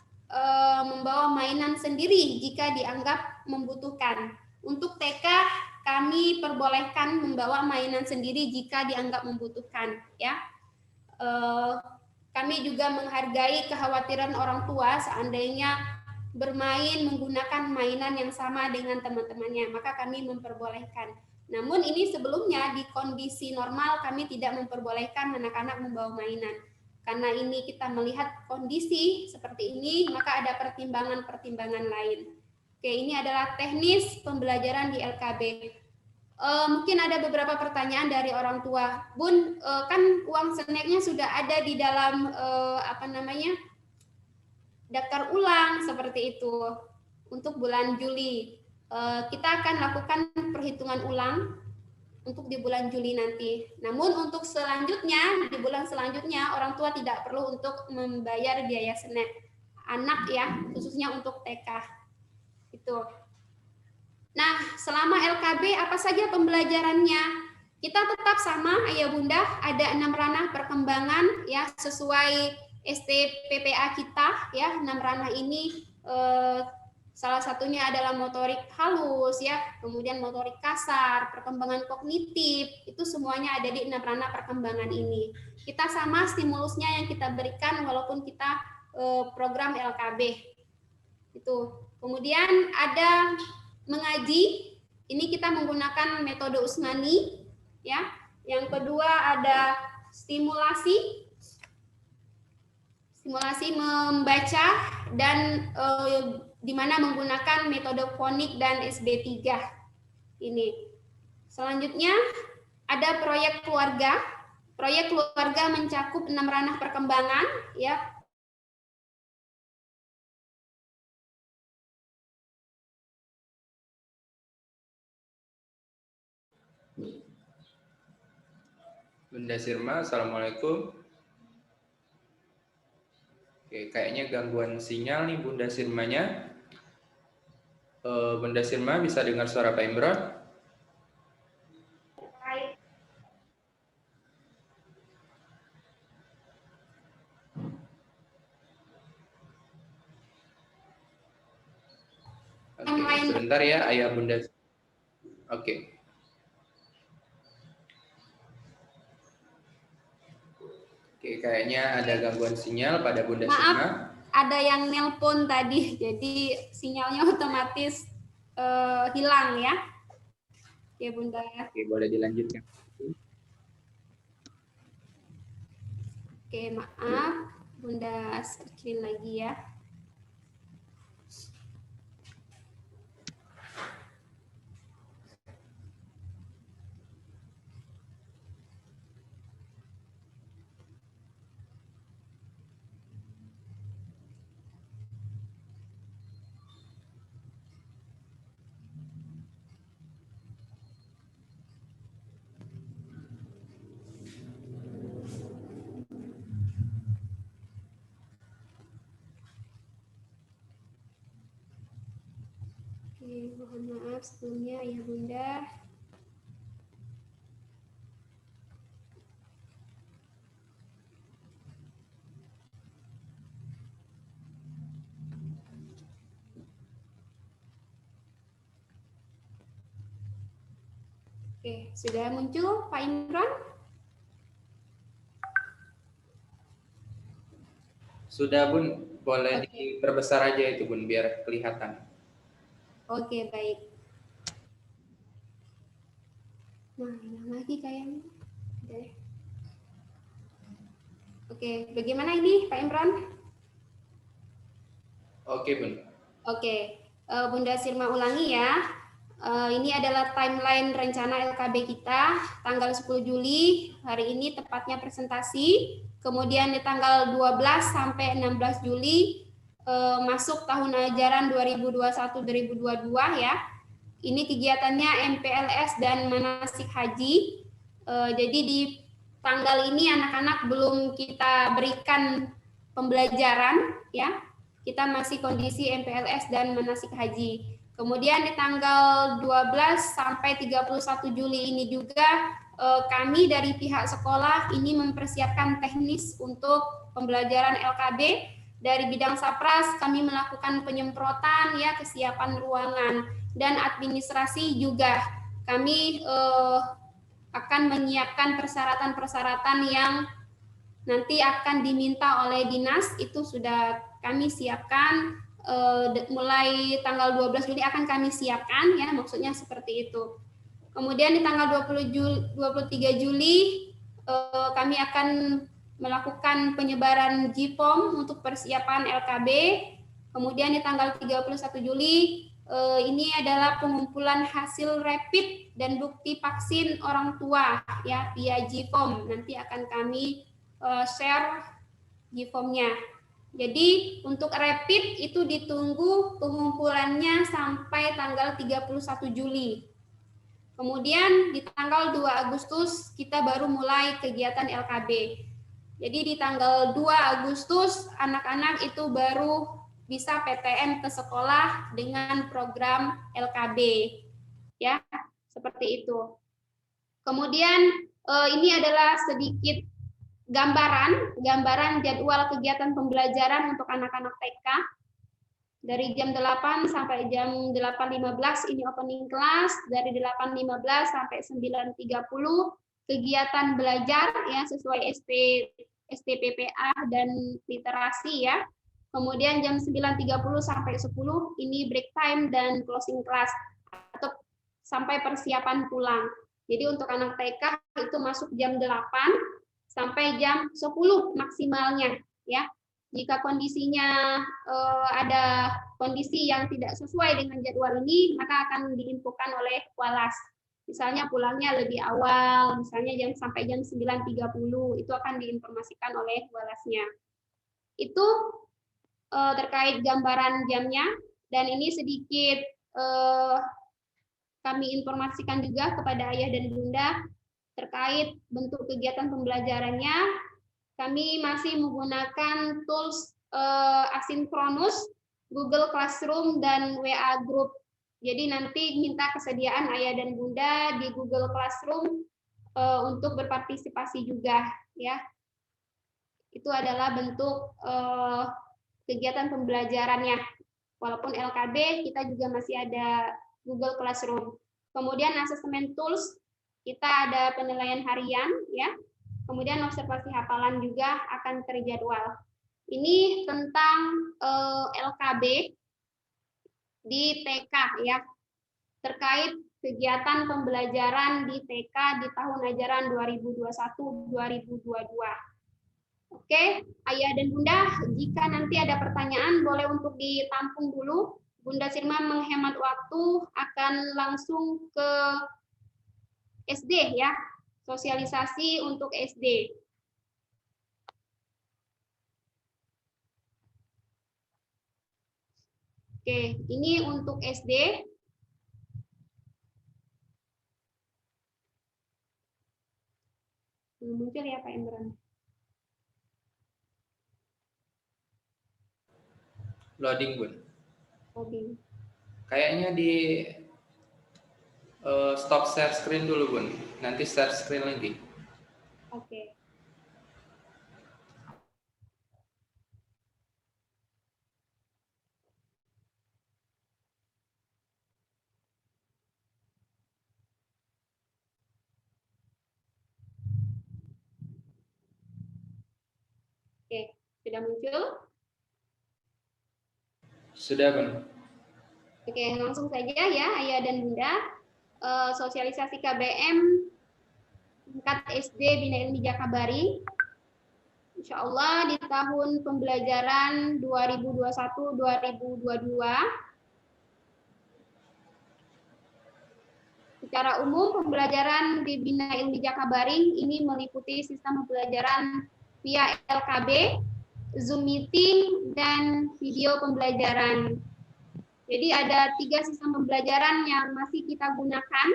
E: membawa mainan sendiri jika dianggap membutuhkan. Untuk TK, kami perbolehkan membawa mainan sendiri jika dianggap membutuhkan. Ya, kami juga menghargai kekhawatiran orang tua seandainya bermain menggunakan mainan yang sama dengan teman-temannya, maka kami memperbolehkan. Namun ini sebelumnya di kondisi normal kami tidak memperbolehkan anak-anak membawa mainan. Karena ini kita melihat kondisi seperti ini, maka ada pertimbangan-pertimbangan lain. Oke, ini adalah teknis pembelajaran di LKB. Mungkin ada beberapa pertanyaan dari orang tua. Bun, kan uang snacknya sudah ada di dalam daftar ulang seperti itu untuk bulan Juli. Kita akan lakukan perhitungan ulang untuk di bulan Juli nanti. Namun untuk selanjutnya, di bulan selanjutnya orang tua tidak perlu untuk membayar biaya snack anak ya, khususnya untuk TK. Itu. Nah, selama LKB apa saja pembelajarannya? Kita tetap sama ayah bunda, ada 6 ranah perkembangan ya sesuai STPPA kita ya. 6 ranah ini salah satunya adalah motorik halus ya, kemudian motorik kasar, perkembangan kognitif, itu semuanya ada di 6 ranah perkembangan ini. Kita sama stimulusnya yang kita berikan walaupun kita program LKB. Itu. Kemudian ada mengaji, ini kita menggunakan metode Usmani ya. Yang kedua ada stimulasi membaca dan di mana menggunakan metode fonik dan SB3 ini. Selanjutnya ada proyek keluarga. Proyek keluarga mencakup 6 ranah perkembangan ya.
A: Bunda Sirma, assalamualaikum. Oke, kayaknya gangguan sinyal nih Bunda Sirmanya. Bunda Sirma bisa dengar suara Pak Imron? Oke, sebentar ya Ayah Bunda. Oke. Oke, kayaknya ada gangguan sinyal pada Bunda Sirma.
E: Ada yang nelpon tadi, jadi sinyalnya otomatis hilang ya. Oke Bunda.
A: Oke, boleh dilanjutkan.
E: Oke, maaf. Bunda kecilin lagi ya. Oke, mohon maaf sebelumnya ya Bunda. Oke, sudah muncul Pak Imron?
A: Sudah Bun, boleh diperbesar aja itu Bun, biar kelihatan.
E: Oke, baik. Nah, hilang lagi kayaknya. Oke, bagaimana ini Pak Imron?
A: Oke Bun.
E: Oke, Bunda Sirma ulangi ya. Ini adalah timeline rencana LKB kita tanggal 10 Juli, hari ini tepatnya presentasi. Kemudian di tanggal 12 sampai 16 Juli masuk tahun ajaran 2021-2022 ya. Ini kegiatannya MPLS dan manasik haji. Jadi di tanggal ini anak-anak belum kita berikan pembelajaran ya. Kita masih kondisi MPLS dan manasik haji. Kemudian di tanggal 12 sampai 31 Juli ini juga kami dari pihak sekolah ini mempersiapkan teknis untuk pembelajaran LKB. Dari bidang Sapras kami melakukan penyemprotan ya, kesiapan ruangan dan administrasi juga. Kami akan menyiapkan persyaratan-persyaratan yang nanti akan diminta oleh dinas, itu sudah kami siapkan. Mulai tanggal 12 Juli akan kami siapkan ya, maksudnya seperti itu. Kemudian di tanggal 23 Juli kami akan melakukan penyebaran JIPOM untuk persiapan LKB. Kemudian di tanggal 31 Juli ini adalah pengumpulan hasil rapid dan bukti vaksin orang tua ya via JIPOM. Nanti akan kami share JIPOM-nya. Jadi untuk rapid itu ditunggu pengumpulannya sampai tanggal 31 Juli. Kemudian di tanggal 2 Agustus kita baru mulai kegiatan LKB. Jadi di tanggal 2 Agustus anak-anak itu baru bisa PTM ke sekolah dengan program LKB. Ya, seperti itu. Kemudian ini adalah sedikit gambaran jadwal kegiatan pembelajaran untuk anak-anak TK. Dari jam 8 sampai jam 8.15 ini opening class, dari 8.15 sampai 9.30 kegiatan belajar ya sesuai STPPA dan literasi ya. Kemudian jam 9.30 sampai 10 ini break time dan closing class atau sampai persiapan pulang. Jadi untuk anak TK itu masuk jam 8 sampai jam 10 maksimalnya ya. Jika kondisinya ada kondisi yang tidak sesuai dengan jadwal ini, maka akan diinfokan oleh Walas. Misalnya pulangnya lebih awal, misalnya sampai jam 9.30, itu akan diinformasikan oleh Walasnya. Itu terkait gambaran jamnya, dan ini sedikit kami informasikan juga kepada ayah dan bunda terkait bentuk kegiatan pembelajarannya. Kami masih menggunakan tools asinkronus, Google Classroom, dan WA Group. Jadi nanti minta kesediaan ayah dan bunda di Google Classroom untuk berpartisipasi juga, ya. Itu adalah bentuk kegiatan pembelajarannya. Walaupun LKB kita juga masih ada Google Classroom. Kemudian asesmen tools kita ada penilaian harian, ya. Kemudian observasi hafalan juga akan terjadwal. Ini tentang LKB di TK, ya, terkait kegiatan pembelajaran di TK di tahun ajaran 2021-2022. Oke, ayah dan bunda, jika nanti ada pertanyaan boleh untuk ditampung dulu. Bunda Sirma menghemat waktu, akan langsung ke SD, ya, sosialisasi untuk SD. Oke, ini untuk SD. Belum muncul ya Pak Imran?
A: Loading, Bun.
E: Loading.
A: Kayaknya di stop share screen dulu, Bun. Nanti share screen lagi.
E: Oke. Oke, sudah muncul?
A: Sudah, Bun.
E: Oke, langsung saja ya, ayah dan bunda. Sosialisasi KBM tingkat SD Bina Ilmi Jakabaring. Insya Allah di tahun pembelajaran 2021-2022. Secara umum, pembelajaran di Bina Ilmi Jakabaring ini meliputi sistem pembelajaran via LKB, Zoom meeting, dan video pembelajaran. Jadi ada 3 sistem pembelajaran yang masih kita gunakan.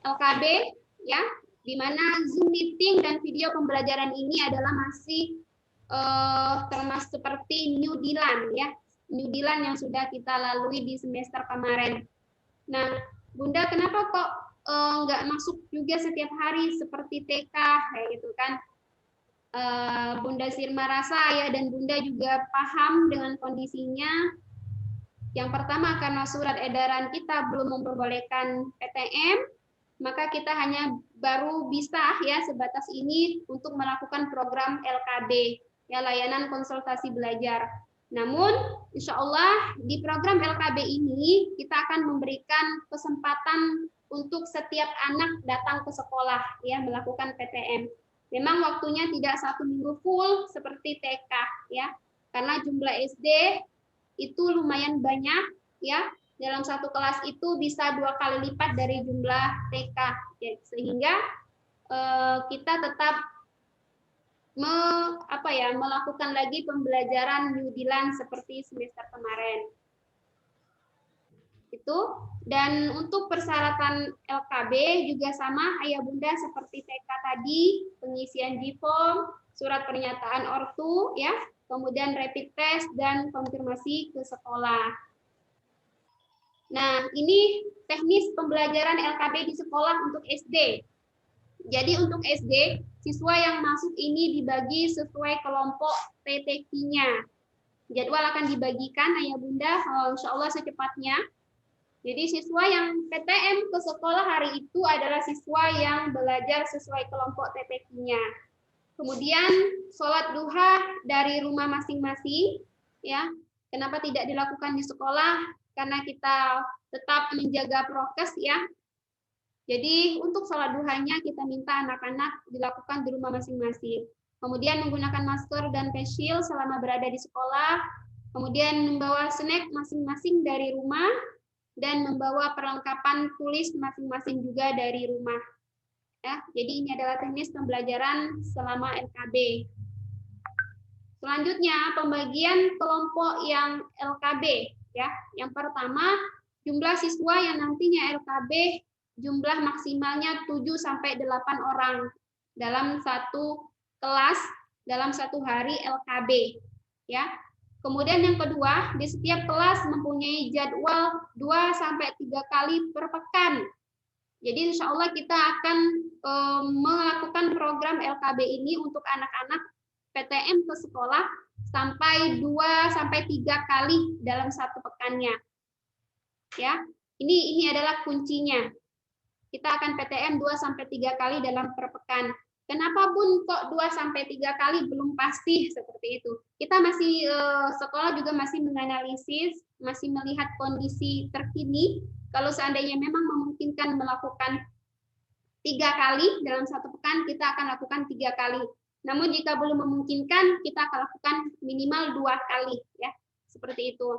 E: LKB, ya, di mana Zoom meeting dan video pembelajaran ini adalah masih termasuk seperti New Dealan, ya, New Dealan yang sudah kita lalui di semester kemarin. Nah, Bunda, kenapa kok nggak masuk juga setiap hari seperti TK, kayak gitu kan? Bunda Sirma rasa ayah dan bunda juga paham dengan kondisinya. Yang pertama, karena surat edaran kita belum memperbolehkan PTM, maka kita hanya baru bisa ya sebatas ini untuk melakukan program LKB, ya, layanan konsultasi belajar. Namun, insya Allah di program LKB ini kita akan memberikan kesempatan untuk setiap anak datang ke sekolah, ya, melakukan PTM. Memang waktunya tidak 1 minggu full seperti TK, ya, karena jumlah SD itu lumayan banyak, ya. Dalam satu kelas itu bisa 2 kali lipat dari jumlah TK, ya, sehingga kita tetap melakukan lagi pembelajaran New Dealan seperti semester kemarin. Itu. Dan untuk persyaratan LKB juga sama ayah bunda seperti TK tadi, pengisian G-form, surat pernyataan ortu, ya, kemudian rapid test dan konfirmasi ke sekolah. Nah, ini teknis pembelajaran LKB di sekolah untuk SD. Jadi untuk SD, siswa yang masuk ini dibagi sesuai kelompok TTQ-nya. Jadwal akan dibagikan ayah bunda, insya Allah secepatnya. Jadi siswa yang PTM ke sekolah hari itu adalah siswa yang belajar sesuai kelompok TTQ-nya. Kemudian sholat duha dari rumah masing-masing, ya. Kenapa tidak dilakukan di sekolah? Karena kita tetap menjaga prokes, ya. Jadi untuk sholat duhanya kita minta anak-anak dilakukan di rumah masing-masing. Kemudian menggunakan masker dan face shield selama berada di sekolah. Kemudian membawa snack masing-masing dari rumah dan membawa perlengkapan tulis masing-masing juga dari rumah. Ya, jadi ini adalah teknis pembelajaran selama LKB. Selanjutnya pembagian kelompok yang LKB, ya. Yang pertama, jumlah siswa yang nantinya LKB jumlah maksimalnya 7 sampai 8 orang dalam satu kelas dalam satu hari LKB. ya. Kemudian yang kedua, di setiap kelas mempunyai jadwal 2-3 kali per pekan. Jadi insya Allah kita akan melakukan program LKB ini untuk anak-anak PTM ke sekolah sampai 2-3 kali dalam satu pekannya. Ya, ini adalah kuncinya. Kita akan PTM 2-3 kali dalam per pekan. Kenapa Bun kok 2-3 kali belum pasti seperti itu? Kita masih sekolah juga masih menganalisis, masih melihat kondisi terkini. Kalau seandainya memang memungkinkan melakukan 3 kali dalam satu pekan, kita akan lakukan 3 kali. Namun jika belum memungkinkan, kita akan lakukan minimal 2 kali, ya, seperti itu.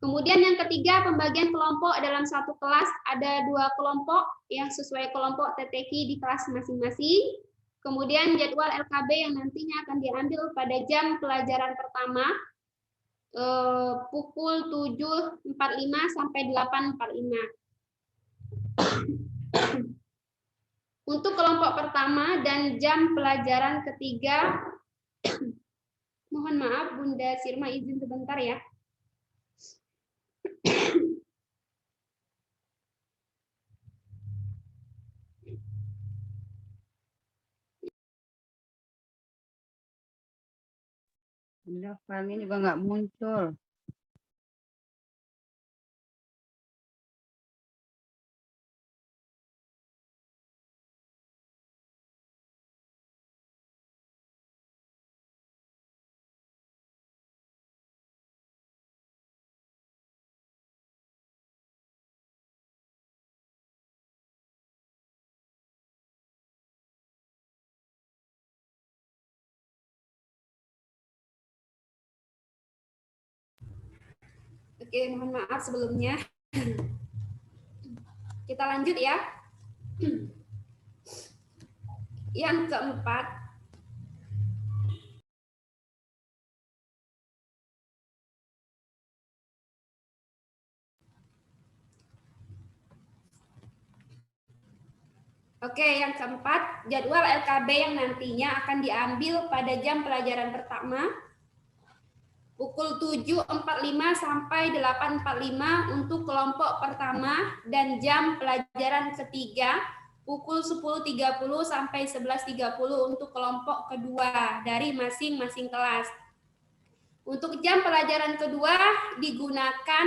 E: Kemudian yang ketiga, pembagian kelompok dalam satu kelas ada 2 kelompok yang sesuai kelompok TTQ di kelas masing-masing. Kemudian jadwal LKB yang nantinya akan diambil pada jam pelajaran pertama pukul 7.45 sampai 8.45. Untuk kelompok pertama dan jam pelajaran ketiga, mohon maaf Bunda Sirma izin sebentar ya.
B: Bunda filenya juga nggak muncul.
E: Oke, mohon maaf sebelumnya. Kita lanjut ya. Yang keempat, jadwal LKB yang nantinya akan diambil pada jam pelajaran pertama pukul 7.45 sampai 8.45 untuk kelompok pertama dan jam pelajaran ketiga pukul 10.30 sampai 11.30 untuk kelompok kedua dari masing-masing kelas. Untuk jam pelajaran kedua digunakan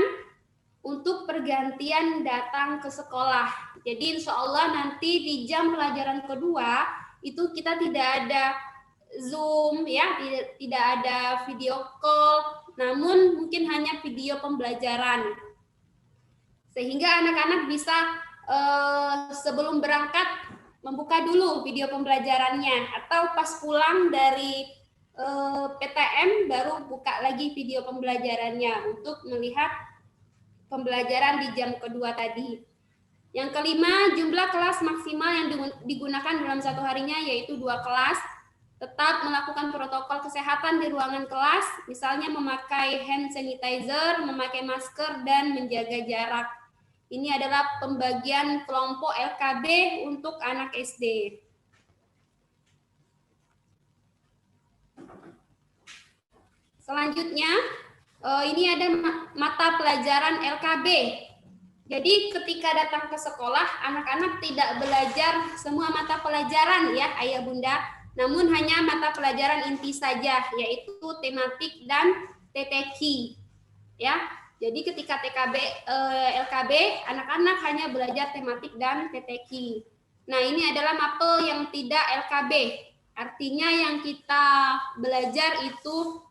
E: untuk pergantian datang ke sekolah. Jadi insya Allah nanti di jam pelajaran kedua itu kita tidak ada Zoom, ya, tidak ada video call, namun mungkin hanya video pembelajaran. Sehingga anak-anak bisa sebelum berangkat membuka dulu video pembelajarannya, atau pas pulang dari PTM baru buka lagi video pembelajarannya untuk melihat pembelajaran di jam kedua tadi. Yang kelima, jumlah kelas maksimal yang digunakan dalam satu harinya yaitu 2 kelas. Tetap melakukan protokol kesehatan di ruangan kelas, misalnya memakai hand sanitizer, memakai masker, dan menjaga jarak. Ini adalah pembagian kelompok LKB untuk anak SD. Selanjutnya, ini ada mata pelajaran LKB. Jadi ketika datang ke sekolah, anak-anak tidak belajar semua mata pelajaran ya, Ayah Bunda. Namun hanya mata pelajaran inti saja, yaitu tematik dan TTQ. Ya, jadi ketika LKB, anak-anak hanya belajar tematik dan TTQ. Nah, ini adalah mapel yang tidak LKB. Artinya yang kita belajar itu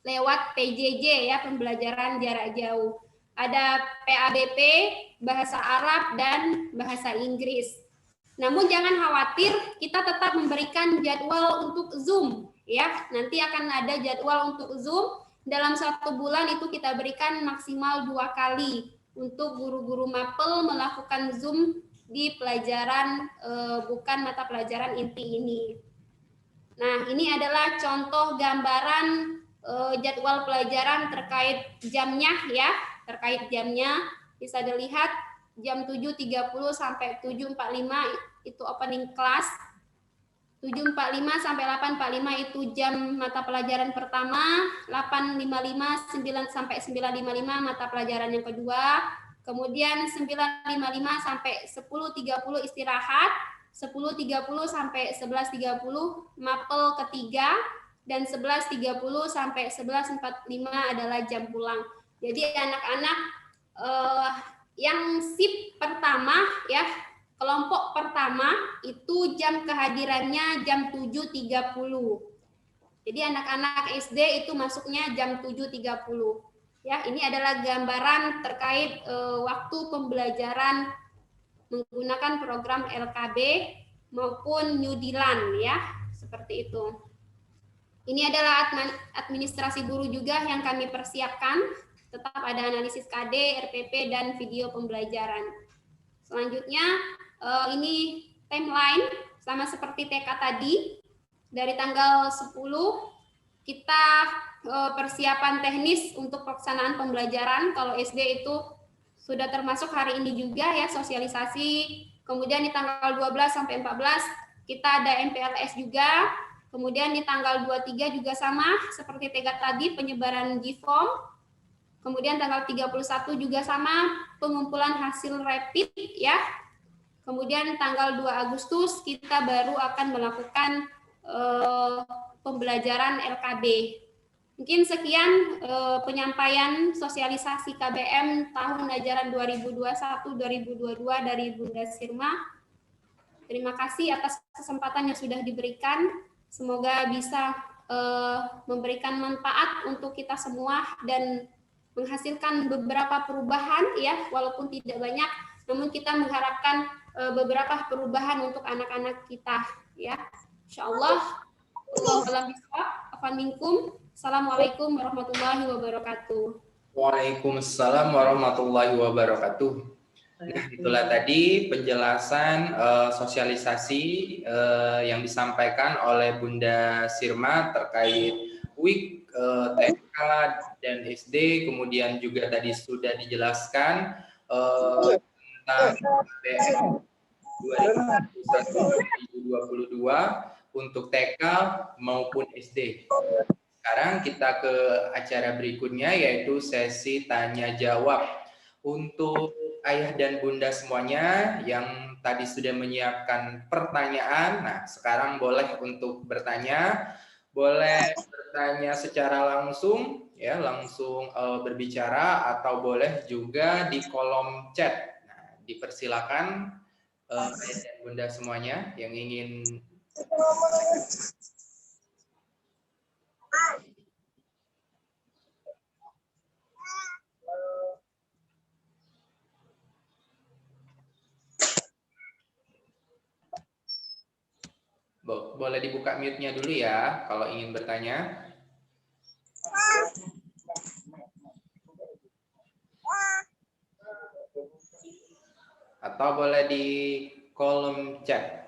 E: lewat PJJ ya, pembelajaran jarak jauh. Ada PABP, bahasa Arab dan bahasa Inggris. Namun jangan khawatir, kita tetap memberikan jadwal untuk Zoom ya. Nanti akan ada jadwal untuk Zoom. Dalam 1 bulan itu kita berikan maksimal 2 kali untuk guru-guru mapel melakukan Zoom di pelajaran bukan mata pelajaran inti ini. Nah, ini adalah contoh gambaran jadwal pelajaran terkait jamnya ya. Terkait jamnya bisa dilihat jam 7.30 sampai 7.45 itu opening class. 7.45 sampai 8.45 itu jam mata pelajaran pertama, 8.55, 9 sampai 9.55 mata pelajaran yang kedua, kemudian 9.55 sampai 10.30 istirahat, 10.30 sampai 11.30 mapel ketiga, dan 11.30 sampai 11.45 adalah jam pulang. Jadi anak-anak yang shift pertama ya, kelompok pertama itu jam kehadirannya jam 7.30. Jadi anak-anak SD itu masuknya jam 7.30. Ya, ini adalah gambaran terkait waktu pembelajaran menggunakan program LKB maupun New Zealand ya, seperti itu. Ini adalah administrasi guru juga yang kami persiapkan. Tetap ada analisis KD, RPP, dan video pembelajaran. Selanjutnya ini timeline sama seperti TK tadi, dari tanggal 10 kita persiapan teknis untuk pelaksanaan pembelajaran. Kalau SD itu sudah termasuk hari ini juga ya, sosialisasi. Kemudian di tanggal 12 sampai 14 kita ada MPLS juga. Kemudian di tanggal 23 juga sama seperti TK tadi, penyebaran G-form. Kemudian tanggal 31 juga sama, pengumpulan hasil rapid ya. Kemudian tanggal 2 Agustus kita baru akan melakukan pembelajaran LKB. Mungkin sekian penyampaian sosialisasi KBM tahun ajaran 2021-2022 dari Bunda Sirma. Terima kasih atas kesempatan yang sudah diberikan. Semoga bisa memberikan manfaat untuk kita semua dan menghasilkan beberapa perubahan ya, walaupun tidak banyak, namun kita mengharapkan beberapa perubahan untuk anak-anak kita ya. Insyaallah. Assalamualaikum warahmatullahi wabarakatuh.
A: Waalaikumsalam warahmatullahi wabarakatuh. Nah, itulah tadi penjelasan sosialisasi yang disampaikan oleh Bunda Sirma terkait week TK dan SD, kemudian juga tadi sudah dijelaskan tentang KBM 2021-2022 untuk TK maupun SD. Sekarang kita ke acara berikutnya, yaitu sesi tanya jawab. Untuk ayah dan bunda semuanya yang tadi sudah menyiapkan pertanyaan, nah sekarang boleh untuk bertanya. Boleh bertanya secara langsung, ya langsung berbicara, atau boleh juga di kolom chat. Nah, dipersilakan ayah dan bunda semuanya yang ingin. Boleh dibuka mute-nya dulu ya kalau ingin bertanya. Atau boleh di kolom chat.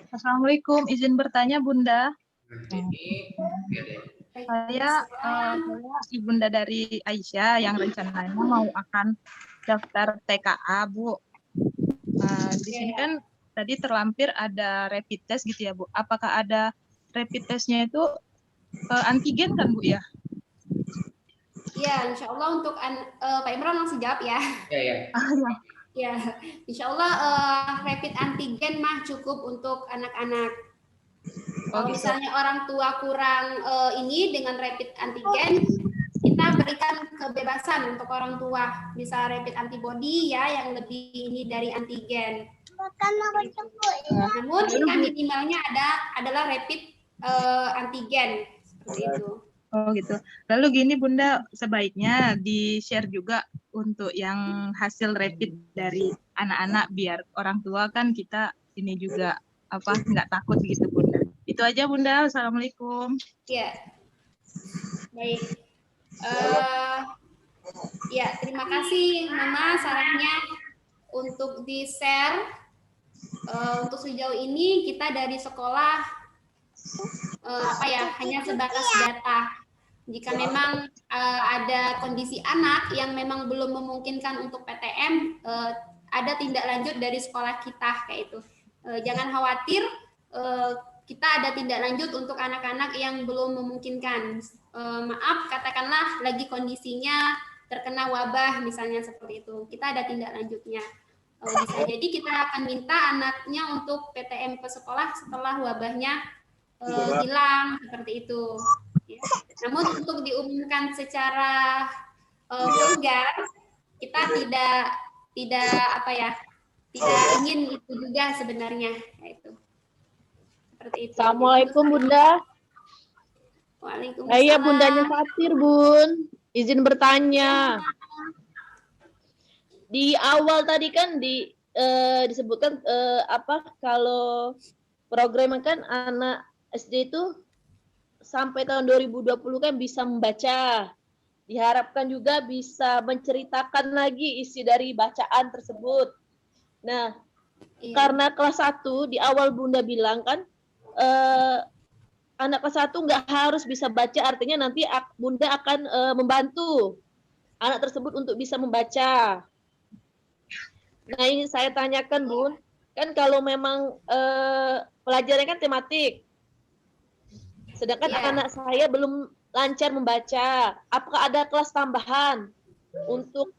F: Assalamualaikum, izin bertanya Bunda.
A: Ini
F: Saya ibunda dari Aisyah yang rencananya mau akan daftar TKA, Bu. Di sini kan tadi terlampir ada rapid test gitu ya, Bu. Apakah ada rapid testnya itu antigen kan, Bu ya?
E: Ya, insya Allah untuk Pak Imran langsung jawab ya.
A: ya.
E: Ya, insya Allah rapid antigen mah cukup untuk anak-anak. Kalau misalnya orang tua kurang ini dengan rapid antigen, kita berikan kebebasan untuk orang tua, bisa rapid antibody ya yang lebih ini dari antigen. Namun kita minimalnya adalah rapid antigen seperti itu.
F: Oh gitu. Lalu gini Bunda, sebaiknya di-share juga untuk yang hasil rapid dari anak-anak biar orang tua kan kita ini juga nggak takut gitu Bunda. Itu aja Bunda. Assalamualaikum.
E: Ya. Baik. Ya, terima kasih Mama sarannya. untuk di-share untuk sejauh ini kita dari sekolah hanya sebatas data. Jika memang ada kondisi anak yang memang belum memungkinkan untuk PTM, ada tindak lanjut dari sekolah kita kayak itu. Jangan khawatir, kita ada tindak lanjut untuk anak-anak yang belum memungkinkan. Maaf, katakanlah lagi kondisinya terkena wabah misalnya seperti itu. Kita ada tindak lanjutnya. Bisa jadi kita akan minta anaknya untuk PTM ke sekolah setelah wabahnya hilang seperti itu. Ya. Namun untuk diumumkan secara vulgar, kita tidak ingin itu juga sebenarnya, itu. Seperti itu.
G: Assalamualaikum Bunda.
E: Waalaikumsalam.
G: Saya Bundanya Fatir, Bun. Izin bertanya. Di awal tadi kan disebutkan kalau programnya kan anak SD itu sampai tahun 2020 kan bisa membaca. Diharapkan juga bisa menceritakan lagi isi dari bacaan tersebut. Nah, karena kelas 1 di awal Bunda bilang kan anak kelas 1 nggak harus bisa baca, artinya nanti Bunda akan membantu anak tersebut untuk bisa membaca. Nah, ini saya tanyakan, Bun. Kan kalau memang pelajarannya kan tematik. Sedangkan anak saya belum lancar membaca. Apakah ada kelas tambahan untuk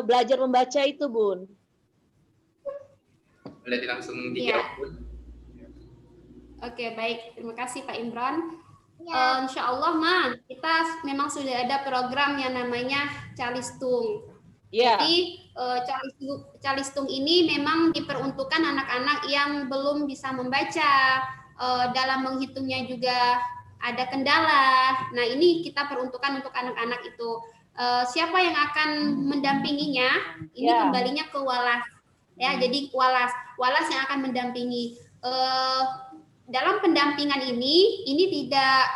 G: belajar membaca itu, Bun?
A: Boleh langsung dijawab, Bun.
E: Oke, baik. Terima kasih Pak Imran. Insya Allah, kita memang sudah ada program yang namanya Calistung. Jadi Calistung ini memang diperuntukkan anak-anak yang belum bisa membaca, dalam menghitungnya juga ada kendala. Nah, ini kita peruntukkan untuk anak-anak itu. Siapa yang akan mendampinginya? Ini kembalinya ke Walas. Ya, jadi Walas yang akan mendampingi. Dalam pendampingan ini tidak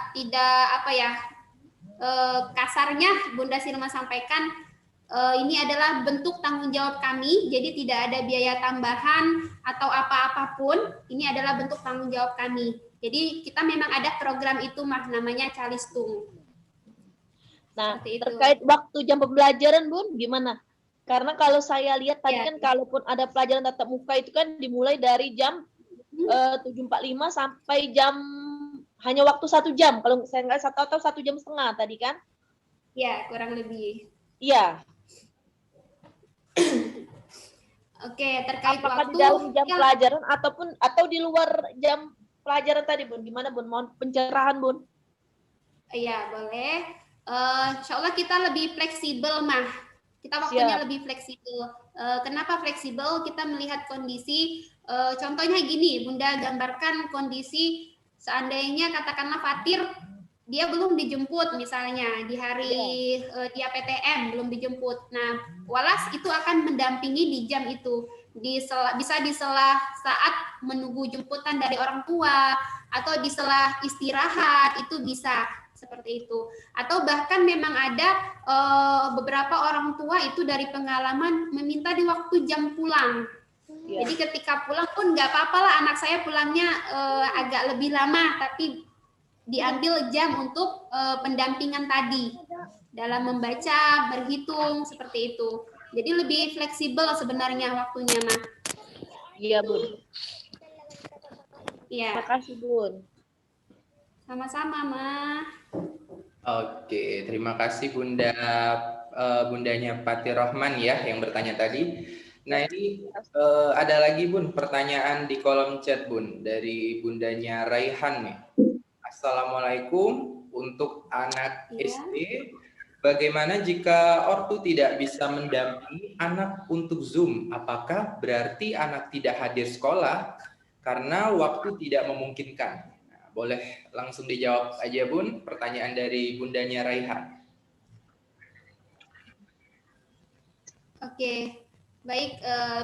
E: kasarnya Bunda Sirma sampaikan, ini adalah bentuk tanggung jawab kami, jadi tidak ada biaya tambahan atau apa-apapun. Ini adalah bentuk tanggung jawab kami. Jadi kita memang ada program itu namanya Calistung.
G: Nah, terkait waktu jam pembelajaran, Bun, gimana? Karena kalau saya lihat tadi kan kalaupun ada pelajaran tatap muka itu kan dimulai dari jam 7.45 sampai hanya waktu 1 jam. Kalau saya nggak 1 atau 1 jam setengah tadi kan?
E: Ya, kurang lebih.
G: Iya.
E: Oke, terkait
G: apakah
E: waktu
G: di dalam jam pelajaran atau di luar jam pelajaran tadi, Bun? Gimana, Bun? Mohon pencerahan, Bun.
E: Iya, boleh. Insya Allah kita lebih fleksibel, Kita waktunya lebih fleksibel. Kenapa fleksibel? Kita melihat kondisi. Contohnya gini, Bunda gambarkan kondisi seandainya katakanlah Fatir dia belum dijemput misalnya di hari dia PTM belum dijemput. Nah, Walas itu akan mendampingi di jam itu. Bisa di sela saat menunggu jemputan dari orang tua atau di sela istirahat itu bisa seperti itu. Atau bahkan memang ada beberapa orang tua itu dari pengalaman meminta di waktu jam pulang. Jadi ketika pulang pun nggak apa-apa lah anak saya pulangnya agak lebih lama, tapi diambil jam untuk pendampingan tadi dalam membaca, berhitung seperti itu. Jadi lebih fleksibel sebenarnya waktunya,
G: Iya, Bun.
E: Iya.
G: Terima kasih, Bun.
E: Sama-sama,
A: Oke, terima kasih Bundanya Fatir Rahman ya yang bertanya tadi. Nah, ini ada lagi, Bun, pertanyaan di kolom chat, Bun, dari Bundanya Raihan nih. Assalamualaikum, untuk anak SD, bagaimana jika ortu tidak bisa mendampingi anak untuk Zoom? Apakah berarti anak tidak hadir sekolah karena waktu tidak memungkinkan? Nah, boleh langsung dijawab aja, Bun, pertanyaan dari Bundanya Raihan.
E: Oke. Baik,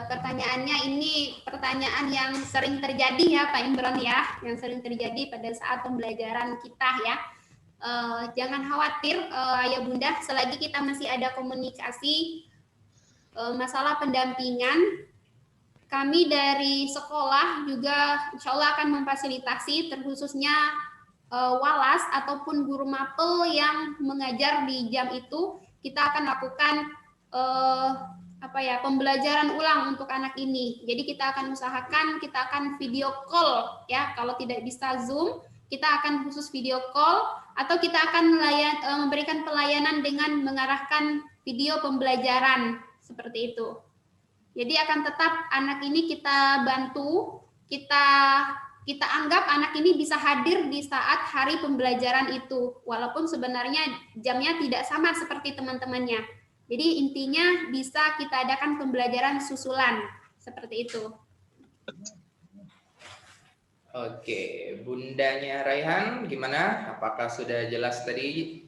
E: pertanyaannya ini pertanyaan yang sering terjadi ya Pak Imron ya, yang sering terjadi pada saat pembelajaran kita ya. Jangan khawatir Ayah Bunda, selagi kita masih ada komunikasi, masalah pendampingan, kami dari sekolah juga insya Allah akan memfasilitasi terkhususnya walas ataupun guru mapel yang mengajar di jam itu, kita akan lakukan pembelajaran ulang untuk anak ini. Jadi kita akan usahakan, kita akan video call ya. Kalau tidak bisa Zoom, kita akan khusus video call atau kita akan memberikan pelayanan dengan mengarahkan video pembelajaran seperti itu. Jadi akan tetap anak ini kita bantu, kita anggap anak ini bisa hadir di saat hari pembelajaran itu, walaupun sebenarnya jamnya tidak sama seperti teman-temannya. Jadi intinya bisa kita adakan pembelajaran susulan seperti itu.
A: Oke, bundanya Raihan gimana? Apakah sudah jelas tadi?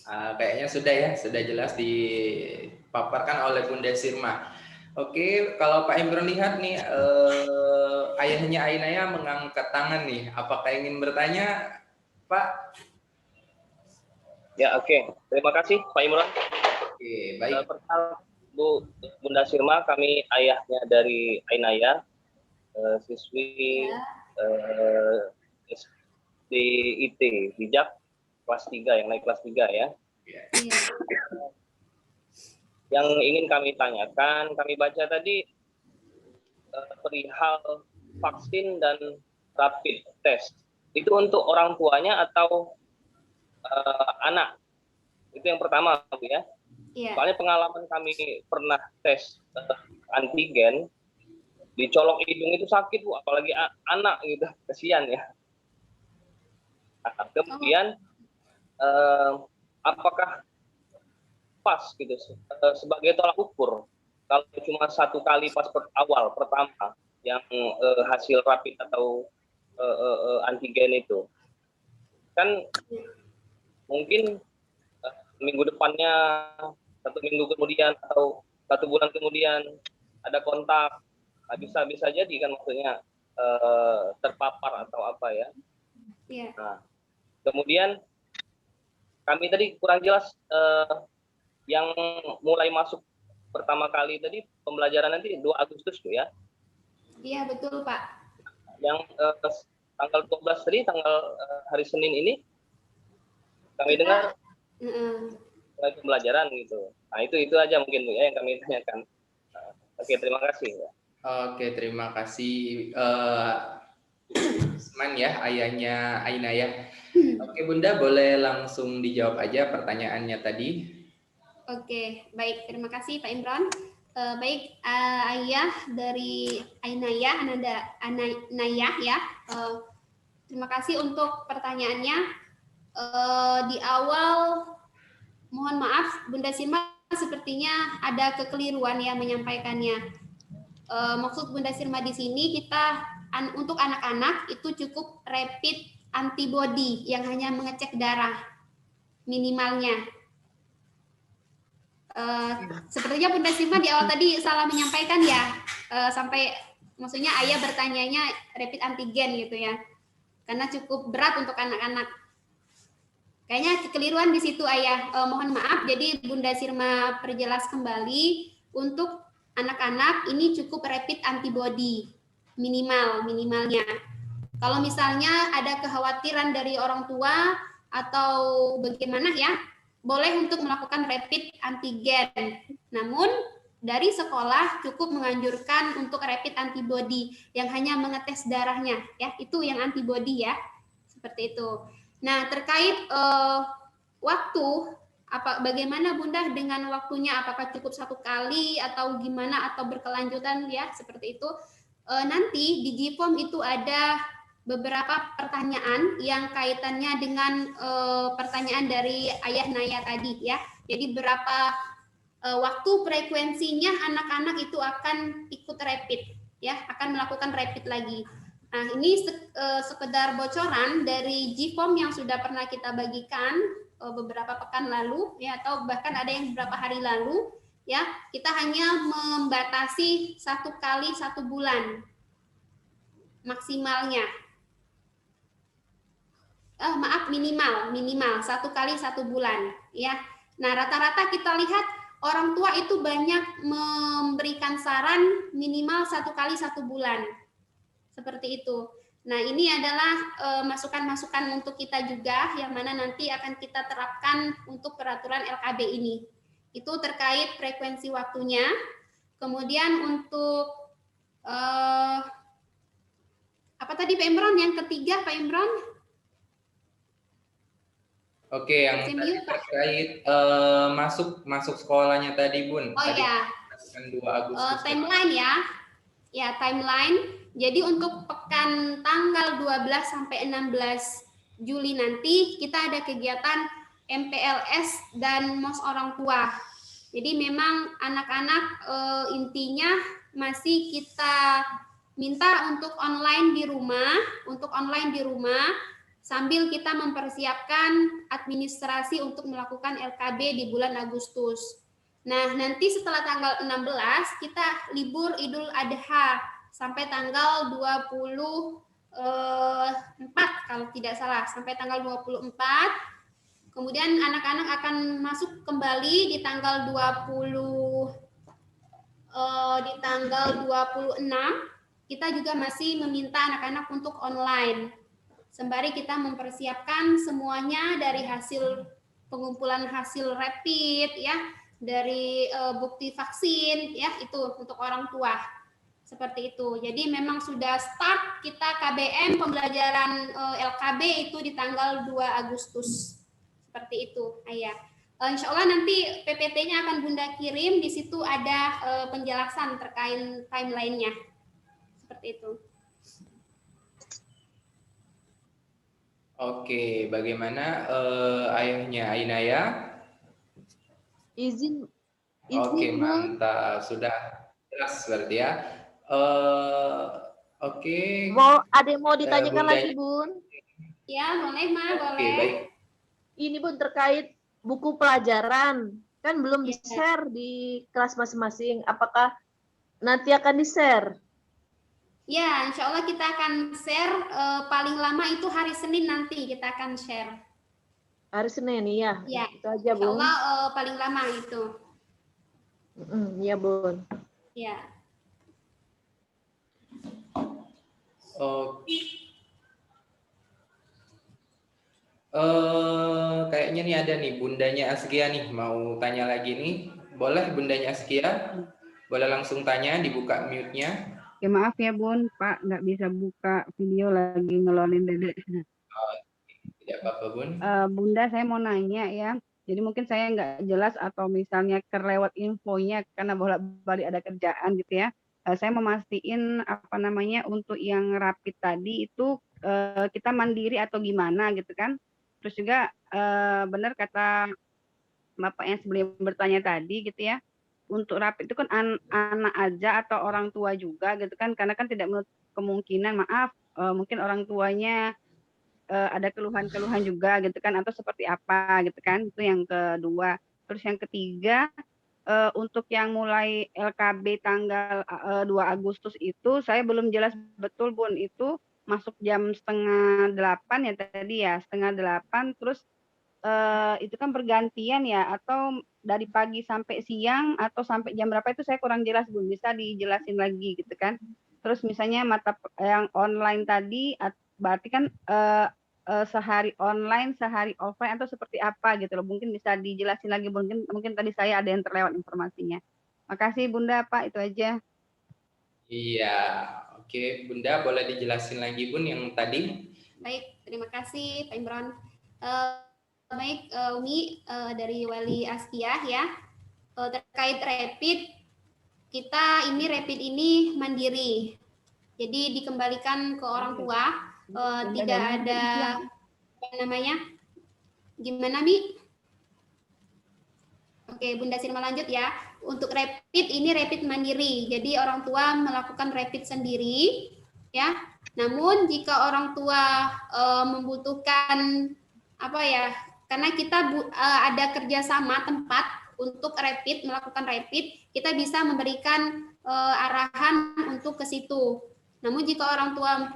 A: Kayaknya sudah jelas dipaparkan oleh Bunda Sirma. Oke, kalau Pak Imron lihat nih, ayahnya Ainaya mengangkat tangan nih. Apakah ingin bertanya, Pak?
H: Ya, oke. Terima kasih, Pak Imron.
A: Oke, baik.
H: Pertama, Bunda Sirma, kami ayahnya dari Ainaya, siswi di IT, di JAK, kelas 3, yang naik kelas 3 ya.
E: Iya.
H: Yang ingin kami tanyakan, kami baca tadi perihal vaksin dan rapid test. Itu untuk orang tuanya atau anak? Itu yang pertama, Bu ya.
E: Iya.
H: Soalnya pengalaman kami pernah tes antigen, dicolok hidung itu sakit, Bu, apalagi anak gitu, kasihan ya. Nah, kemudian apakah pas gitu sebagai tolak ukur kalau cuma satu kali pas awal pertama yang hasil rapid atau antigen itu kan mungkin minggu depannya, 1 minggu kemudian atau 1 bulan kemudian ada kontak, bisa jadi kan maksudnya terpapar atau apa ya.
E: Iya.
H: Nah, kemudian kami tadi kurang jelas yang mulai masuk pertama kali tadi pembelajaran nanti 2 Agustus Bu ya.
E: Iya, betul, Pak.
H: Yang tanggal 12 tadi, tanggal hari Senin ini kami dengar mulai pembelajaran gitu. Nah, itu aja mungkin Bu ya yang kami tanyakan. Oke, terima kasih ya.
A: Oke, terima kasih Usman ya, ayahnya Ainaya. Oke, Bunda, boleh langsung dijawab aja pertanyaannya tadi.
E: Oke, baik. Terima kasih Pak Imron. Baik, ayah dari Ainaya, Anaya ya. Terima kasih untuk pertanyaannya. Di awal, mohon maaf, Bunda Sirma sepertinya ada kekeliruan ya menyampaikannya. Maksud Bunda Sirma di sini kita untuk anak-anak itu cukup rapid antibody yang hanya mengecek darah minimalnya. Sepertinya Bunda Sirma di awal tadi salah menyampaikan ya, sampai maksudnya ayah bertanyanya rapid antigen gitu ya, karena cukup berat untuk anak-anak. Kayaknya kekeliruan di situ ayah. Mohon maaf. Jadi Bunda Sirma perjelas kembali untuk anak-anak ini cukup rapid antibody minimalnya. Kalau misalnya ada kekhawatiran dari orang tua atau bagaimana ya, boleh untuk melakukan rapid antigen. Namun dari sekolah cukup menganjurkan untuk rapid antibody yang hanya mengetes darahnya ya, itu yang antibody ya. Seperti itu. Nah, terkait waktu, bagaimana Bunda dengan waktunya? Apakah cukup 1 kali atau gimana atau berkelanjutan ya seperti itu? Nanti di GIFOM itu ada beberapa pertanyaan yang kaitannya dengan pertanyaan dari Ayah Naya tadi ya. Jadi berapa waktu frekuensinya anak-anak itu akan ikut rapid ya, akan melakukan rapid lagi. Nah, ini sekedar bocoran dari GIFOM yang sudah pernah kita bagikan beberapa pekan lalu ya, atau bahkan ada yang beberapa hari lalu ya. Kita hanya membatasi 1 kali 1 bulan maksimalnya. Minimal 1 kali 1 bulan ya. Nah, rata-rata kita lihat orang tua itu banyak memberikan saran minimal 1 kali 1 bulan. Seperti itu. Nah, ini adalah masukan-masukan untuk kita juga yang mana nanti akan kita terapkan untuk peraturan LKB ini. Itu terkait frekuensi waktunya. Kemudian untuk apa tadi Pak Imron? Yang ketiga Pak Imron?
A: Oke, yang tadi terkait masuk sekolahnya tadi, Bun.
E: Oh
A: tadi
E: ya.
A: 2 Agustus.
E: Timeline ya. Ya, timeline. Jadi untuk pekan tanggal 12 sampai 16 Juli nanti kita ada kegiatan MPLS dan MOS orang tua. Jadi memang anak-anak intinya masih kita minta untuk online di rumah sambil kita mempersiapkan administrasi untuk melakukan LKB di bulan Agustus. Nah, nanti setelah tanggal 16 kita libur Idul Adha sampai tanggal 24 kalau tidak salah, sampai tanggal 24. Kemudian anak-anak akan masuk kembali di tanggal 26. Kita juga masih meminta anak-anak untuk online. Sembari kita mempersiapkan semuanya dari hasil pengumpulan hasil rapid ya, dari bukti vaksin ya, itu untuk orang tua. Seperti itu. Jadi memang sudah start kita KBM pembelajaran LKB itu di tanggal 2 Agustus. Seperti itu, Ayah. Insya Allah nanti PPT-nya akan Bunda kirim, di situ ada penjelasan terkait timeline-nya. Seperti itu.
A: Oke, bagaimana ayahnya Ainaya?
G: Izin
A: Oke,
G: Bu.
A: mantap. Sudah jelas berarti ya. Oke.
G: Ada yang mau ditanyakan
A: Bunda.
G: lagi, Bun?
E: Ya, boleh, Ma,
A: Oke,
E: boleh.
A: baik.
G: Ini, Bun, terkait buku pelajaran. Kan belum di-share di kelas masing-masing. Apakah nanti akan di-share?
E: Ya, insya Allah kita akan share paling lama itu hari Senin nanti kita akan share.
G: Hari Senin, iya.
E: Ya,
G: Itu aja,
E: insya
G: Bun.
E: Allah paling lama itu.
G: Iya, Bun.
E: Ya.
A: Kayaknya nih ada nih Bundanya Askia nih mau tanya lagi nih. Boleh Bundanya Askia? Boleh langsung tanya, dibuka mute-nya.
B: Ya maaf ya Bun, Pak nggak bisa buka video lagi ngelonin Dede.
A: Tidak apa-apa Bun.
B: Bunda saya mau nanya ya. Jadi mungkin saya nggak jelas atau misalnya kelewat infonya karena bolak-balik ada kerjaan gitu ya. Saya memastikan apa namanya untuk yang rapid tadi itu kita mandiri atau gimana gitu kan. Terus juga benar kata Bapak yang sebelum bertanya tadi gitu ya. Untuk rapid itu kan anak aja atau orang tua juga gitu kan, karena kan tidak menutup kemungkinan mungkin orang tuanya ada keluhan-keluhan juga gitu kan, atau seperti apa gitu kan. Itu yang kedua. Terus yang ketiga untuk yang mulai LKB tanggal 2 Agustus itu saya belum jelas betul Bun, itu masuk jam 7:30 ya tadi ya, 7:30 terus itu kan bergantian ya, atau dari pagi sampai siang atau sampai jam berapa itu saya kurang jelas Bun, bisa dijelasin lagi gitu kan. Terus misalnya mata yang online tadi berarti kan sehari online, sehari offline atau seperti apa gitu loh, mungkin bisa dijelasin lagi Bun, mungkin tadi saya ada yang terlewat informasinya. Makasih Bunda, Pak, itu aja.
A: Iya, oke Bunda boleh dijelasin lagi Bun yang tadi.
E: Baik, terima kasih Pak Imron. Baik, Umi dari Wali Askia ya, terkait rapid, rapid ini mandiri, jadi dikembalikan ke orang tua, tidak ada apa namanya, gimana Mi? Oke, Bunda Sirma lanjut ya. Untuk rapid ini rapid mandiri, jadi orang tua melakukan rapid sendiri ya. Namun jika orang tua membutuhkan apa ya, karena kita ada kerjasama tempat untuk melakukan rapid, kita bisa memberikan arahan untuk ke situ. Namun jika orang tua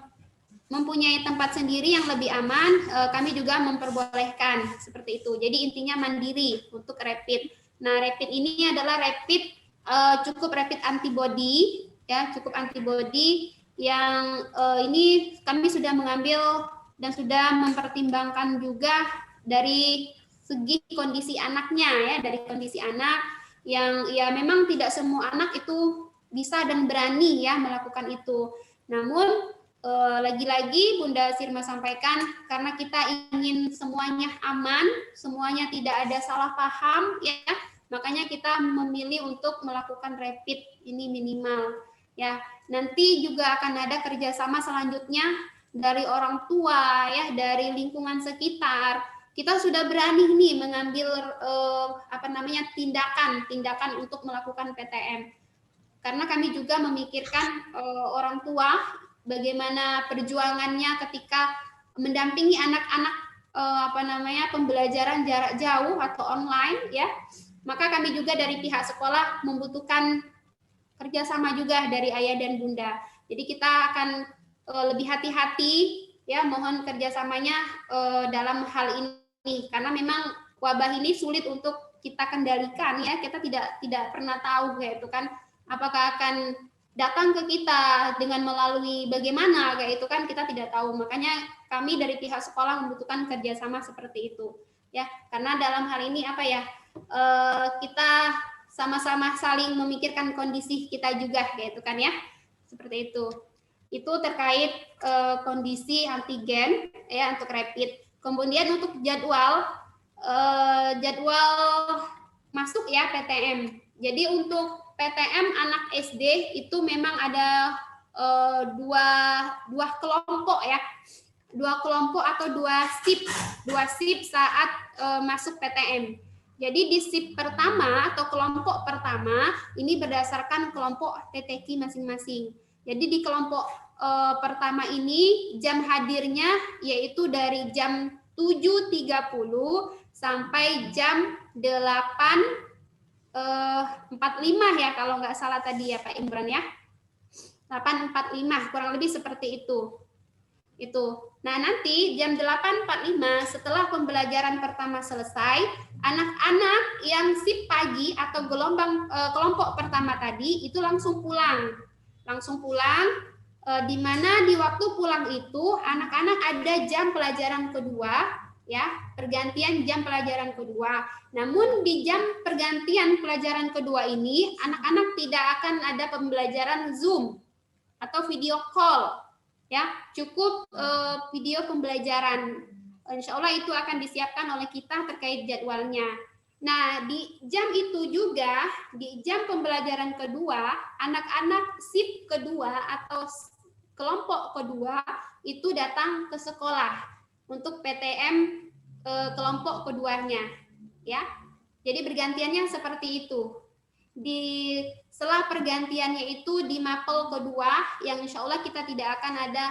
E: mempunyai tempat sendiri yang lebih aman, kami juga memperbolehkan seperti itu. Jadi intinya mandiri untuk rapid. Nah, rapid ini adalah cukup rapid antibody, ya, cukup antibody yang ini kami sudah mengambil dan sudah mempertimbangkan juga dari segi kondisi anaknya, ya, dari kondisi anak yang ya memang tidak semua anak itu bisa dan berani ya melakukan itu. Namun lagi-lagi Bunda Sirma sampaikan, karena kita ingin semuanya aman, semuanya tidak ada salah paham, ya, makanya kita memilih untuk melakukan rapid ini minimal. Ya, nanti juga akan ada kerjasama selanjutnya dari orang tua, ya, dari lingkungan sekitar. Kita sudah berani nih mengambil tindakan untuk melakukan PTM. Karena kami juga memikirkan orang tua, bagaimana perjuangannya ketika mendampingi anak-anak pembelajaran jarak jauh atau online, ya. Maka kami juga dari pihak sekolah membutuhkan kerjasama juga dari ayah dan bunda. Jadi kita akan lebih hati-hati, ya, mohon kerjasamanya dalam hal ini karena memang wabah ini sulit untuk kita kendalikan, ya. Kita tidak pernah tahu kayak itu kan apakah akan datang ke kita dengan melalui bagaimana kayak itu kan kita tidak tahu. Makanya kami dari pihak sekolah membutuhkan kerjasama seperti itu, ya, karena dalam hal ini kita sama-sama saling memikirkan kondisi kita juga kayak itu kan, ya, seperti itu. Itu terkait kondisi antigen, ya, untuk rapid. Kemudian untuk jadwal masuk, ya, PTM. Jadi untuk PTM anak SD itu memang ada dua kelompok, ya, dua kelompok atau dua shift saat masuk PTM. Jadi di shift pertama atau kelompok pertama ini berdasarkan kelompok TTQ masing-masing. Jadi di kelompok pertama ini jam hadirnya yaitu dari jam 7.30 sampai jam 8.45 ya kalau nggak salah tadi ya Pak Imran, ya. 8.45 kurang lebih seperti itu. Nah, nanti jam 8.45 setelah pembelajaran pertama selesai, anak-anak yang shift pagi atau kelompok pertama tadi itu langsung pulang. Di mana di waktu pulang itu anak-anak ada jam pelajaran kedua, ya, pergantian jam pelajaran kedua. Namun di jam pergantian pelajaran kedua ini anak-anak tidak akan ada pembelajaran Zoom atau video call, ya, cukup video pembelajaran. Insya Allah itu akan disiapkan oleh kita terkait jadwalnya. Nah, di jam itu juga, di jam pembelajaran kedua, anak-anak shift kedua atau kelompok kedua itu datang ke sekolah untuk PTM kelompok keduanya, ya. Jadi bergantiannya seperti itu. Setelah pergantiannya itu di mapel kedua, yang insya Allah kita tidak akan ada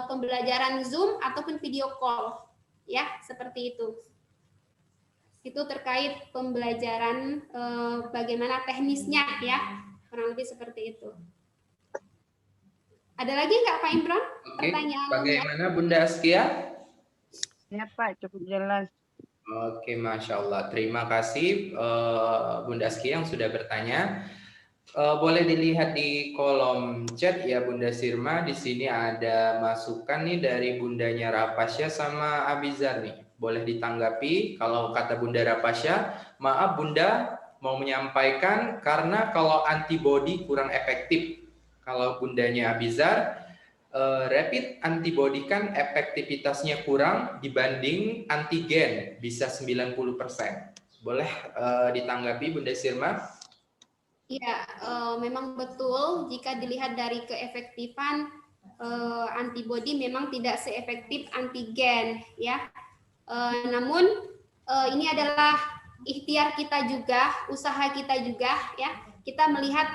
E: pembelajaran Zoom ataupun video call, ya, seperti itu. Itu terkait pembelajaran bagaimana teknisnya, ya, kurang lebih seperti itu. Ada lagi nggak Pak Imran? Pertanyaan?
A: Bagaimana Bunda Askia?
B: Ya Pak, cukup jelas.
A: Oke, Masya Allah. Terima kasih Bunda Askia yang sudah bertanya. Boleh dilihat di kolom chat ya Bunda Sirma. Di sini ada masukan nih dari Bundanya Rapasya sama Abizar nih. Boleh ditanggapi. Kalau kata Bunda Rapasya, maaf Bunda mau menyampaikan karena kalau antibody kurang efektif. Kalau Bundanya Abizar, rapid antibody kan efektivitasnya kurang dibanding antigen, bisa 90%. Boleh ditanggapi Bunda Sirma?
E: Iya, memang betul jika dilihat dari keefektifan antibody memang tidak seefektif antigen, ya. Namun ini adalah ikhtiar kita juga, usaha kita juga, ya. Kita melihat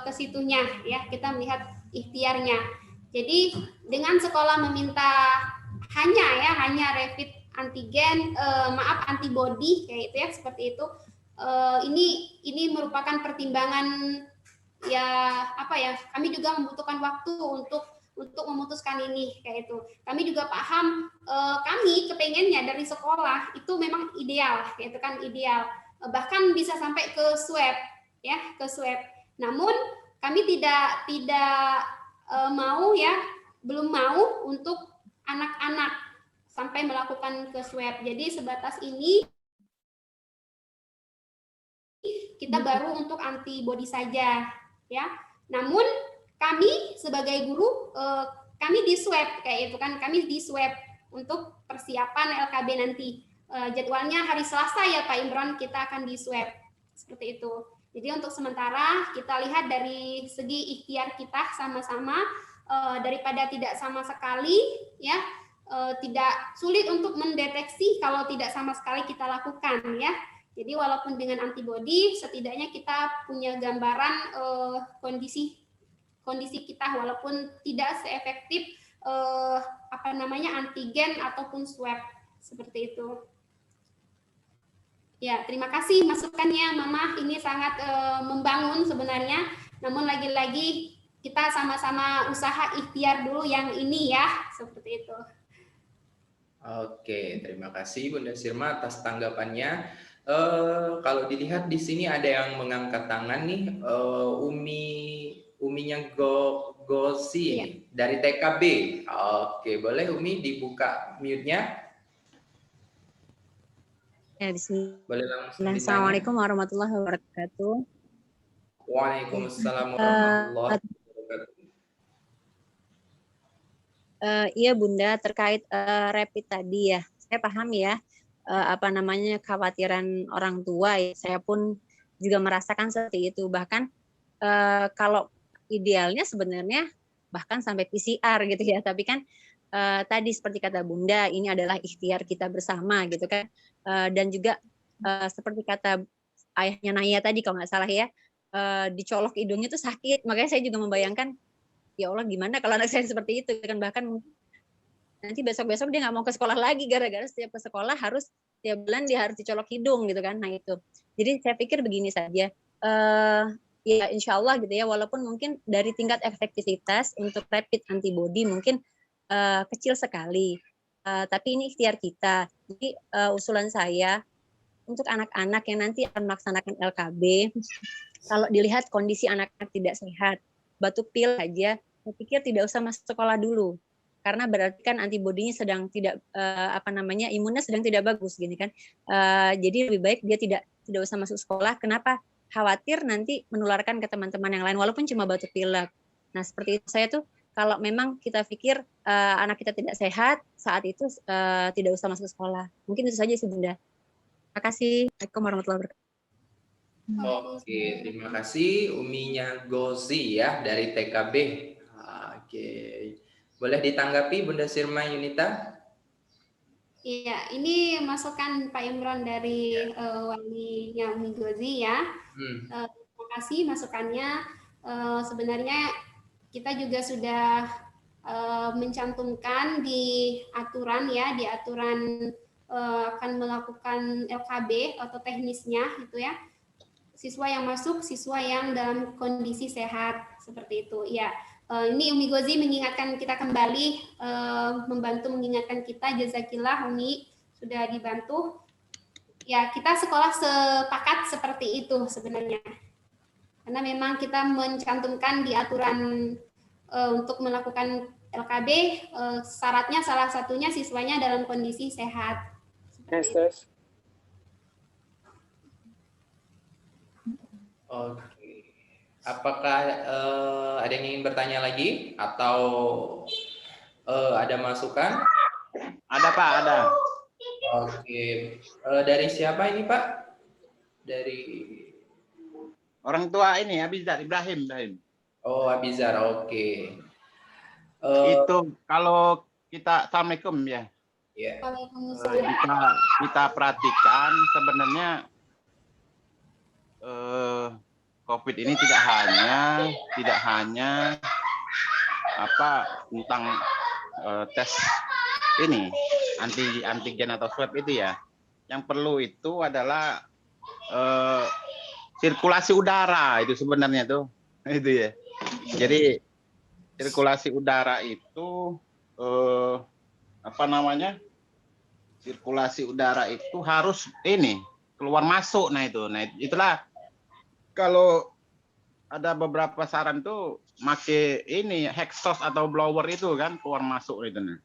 E: ke situnya, ya. Kita melihat ikhtiarnya. Jadi dengan sekolah meminta hanya rapid antigen, antibody kayak itu ya, seperti itu. Ini merupakan pertimbangan kami juga membutuhkan waktu untuk memutuskan ini kayak itu. Kami juga paham, kami kepengennya dari sekolah itu memang ideal, itu kan ideal. bahkan bisa sampai ke swab, ya, ke swab. Namun kami tidak mau, ya, belum mau untuk anak-anak sampai melakukan ke swab. Jadi sebatas ini kita baru untuk antibody saja, ya. Namun kami sebagai guru kami di swab kayak itu kan, kami di swab untuk persiapan LKB nanti. Jadwalnya hari Selasa ya Pak Imron, kita akan di swab seperti itu. Jadi untuk sementara kita lihat dari segi ikhtiar kita sama-sama, daripada tidak sama sekali, ya, tidak sulit untuk mendeteksi kalau tidak sama sekali kita lakukan, ya. Jadi walaupun dengan antibody, setidaknya kita punya gambaran kondisi kita, walaupun tidak seefektif antigen ataupun swab seperti itu. Ya, terima kasih masukannya, Mama. Ini sangat membangun sebenarnya. Namun lagi-lagi kita sama-sama usaha ikhtiar dulu yang ini, ya, seperti itu.
A: Oke, terima kasih Bunda Sirma atas tanggapannya. Kalau dilihat di sini ada yang mengangkat tangan nih, Uminya Gosi
E: Iya.
A: dari TKB. Oke, boleh Umi dibuka mute-nya?
I: Ya, bismillah.
A: Boleh langsung ditanya.
I: Assalamualaikum warahmatullahi wabarakatuh.
A: Waalaikumsalam warahmatullahi wabarakatuh.
I: Iya Bunda, terkait rapid tadi ya, saya paham ya, kekhawatiran orang tua ya. Saya pun juga merasakan seperti itu. Bahkan kalau idealnya sebenarnya bahkan sampai PCR gitu ya. Tapi kan tadi seperti kata Bunda, ini adalah ikhtiar kita bersama gitu kan. Dan juga seperti kata ayahnya Naya tadi kalau nggak salah ya, dicolok hidungnya tuh sakit. Makanya saya juga membayangkan, ya Allah gimana kalau anak saya seperti itu kan, bahkan nanti besok-besok dia nggak mau ke sekolah lagi gara-gara setiap ke sekolah harus tiap bulan dia harus dicolok hidung gitu kan. Nah itu, jadi saya pikir begini saja, ya insya Allah gitu ya, walaupun mungkin dari tingkat efektivitas untuk rapid antibody mungkin kecil sekali, tapi ini ikhtiar kita. Jadi usulan saya untuk anak-anak yang nanti akan melaksanakan LKB, kalau dilihat kondisi anak-anak tidak sehat, batuk pil saja, saya pikir tidak usah masuk sekolah dulu, karena berarti kan antibodinya sedang tidak imunnya sedang tidak bagus gini kan. Jadi lebih baik dia tidak usah masuk sekolah. Kenapa? Khawatir nanti menularkan ke teman-teman yang lain walaupun cuma batuk pilek. Nah seperti itu. Saya tuh kalau memang kita pikir anak kita tidak sehat saat itu tidak usah masuk sekolah. Mungkin itu saja sih Bunda. Terima kasih. Assalamualaikum warahmatullahi wabarakatuh.
A: Oke, terima kasih Uminya Gozi ya dari TKB. Oke, boleh ditanggapi Bunda Sirma Yunita?
E: Iya, ini masukan Pak Imron dari walinya Umi Gozi ya. Terima kasih masukannya. Sebenarnya kita juga sudah mencantumkan di aturan ya, di aturan akan melakukan LKB atau teknisnya gitu ya. Siswa yang masuk, siswa yang dalam kondisi sehat seperti itu. Ya, ini Umi Gozi mengingatkan kita kembali, membantu mengingatkan kita. Jazakillah Umi sudah dibantu. Ya, kita sekolah sepakat seperti itu sebenarnya. Karena memang kita mencantumkan di aturan untuk melakukan LKB, syaratnya salah satunya siswanya dalam kondisi sehat.
J: Yes.
A: Oke. Apakah ada yang ingin bertanya lagi atau ada masukan?
J: Ada Pak, ada.
A: Oke. Dari siapa ini Pak? Dari
J: Orang tua ini Abizar Ibrahim.
A: Oh Abizar, oke.
J: Itu kalau kita, Assalamualaikum ya.
A: Yeah.
J: Kita perhatikan sebenarnya COVID ini tidak hanya tentang tes ini antigen atau swab itu ya. Yang perlu itu adalah sirkulasi udara itu sebenarnya tuh itu ya. Jadi sirkulasi udara itu sirkulasi udara itu harus keluar masuk. Nah itulah kalau ada beberapa saran tuh make ini hexos atau blower itu kan keluar masuk itu.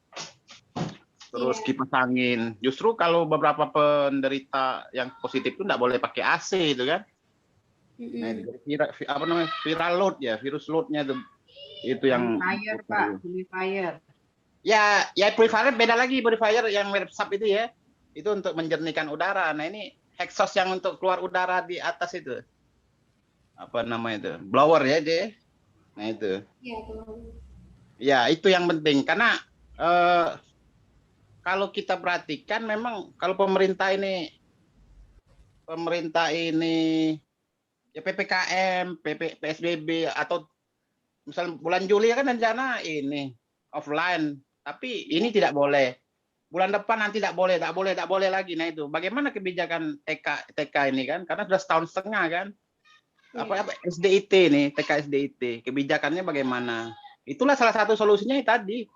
J: Terus kipas angin. Justru kalau beberapa penderita yang positif itu nggak boleh pakai AC itu kan. Nah, apa namanya, viral load ya, virus loadnya itu yang
B: Purifier, Pak, purifier.
J: Ya purifier beda lagi, purifier yang mirip SAP itu ya. Itu untuk menjernihkan udara. Nah, ini hexos yang untuk keluar udara di atas itu. Apa namanya itu? Blower ya dia. Nah, itu. Ya, itu yang penting karena kalau kita perhatikan memang kalau pemerintah ini ya PPKM, PSBB atau misalnya bulan Juli kan rencana ini offline, tapi ini tidak boleh. Bulan depan nanti tidak boleh lagi. Nah itu bagaimana kebijakan TK ini kan? Karena sudah setahun setengah kan. Apa SDIT nih, TK SDIT, kebijakannya bagaimana? Itulah salah satu solusinya tadi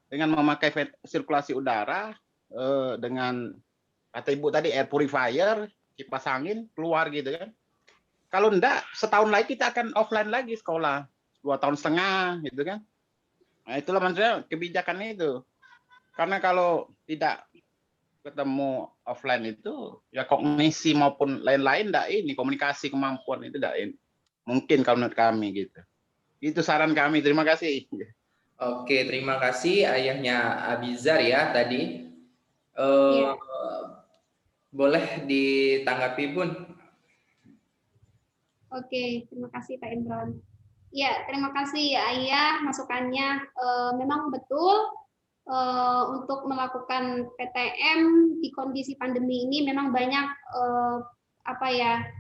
J: dengan memakai sirkulasi udara dengan kata Ibu tadi air purifier, kipas angin keluar gitu kan. Kalau enggak setahun lagi kita akan offline lagi sekolah 2 tahun setengah gitu kan. Nah itulah maksudnya kebijakannya itu. Karena kalau tidak ketemu offline itu ya kognisi maupun lain-lain enggak ini komunikasi kemampuan itu enggak mungkin kalau menurut kami gitu. Itu saran kami. Terima kasih.
A: Oke, terima kasih ayahnya Abizar ya tadi. Boleh ditanggapi Bun?
E: Oke, terima kasih Pak Imron. Ya, terima kasih Ayah masukannya. Memang betul untuk melakukan PTM di kondisi pandemi ini memang banyak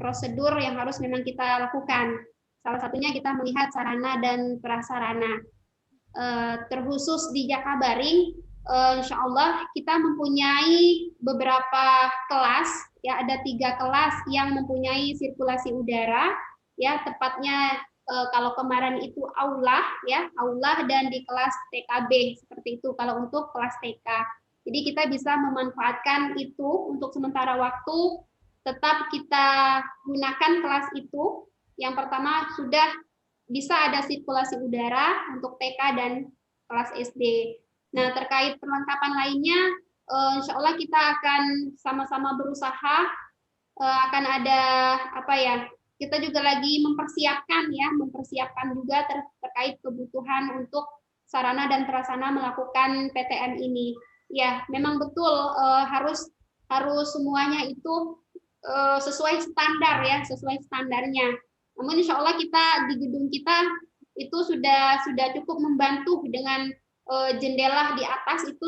E: prosedur yang harus memang kita lakukan. Salah satunya kita melihat sarana dan prasarana. Terkhusus di Jakabaring, insya Allah kita mempunyai beberapa kelas, ya ada 3 kelas yang mempunyai sirkulasi udara, ya tepatnya kalau kemarin itu aula dan di kelas TKB seperti itu kalau untuk kelas TK. Jadi kita bisa memanfaatkan itu untuk sementara waktu, tetap kita gunakan kelas itu. Yang pertama sudah bisa ada sirkulasi udara untuk TK dan kelas SD. Nah, terkait perlengkapan lainnya, insya Allah kita akan sama-sama berusaha, akan ada kita juga lagi mempersiapkan juga terkait kebutuhan untuk sarana dan prasarana melakukan PTM ini. Ya, memang betul harus semuanya itu sesuai standar ya, sesuai standarnya. Namun insya Allah kita di gedung kita itu sudah cukup membantu dengan jendela di atas itu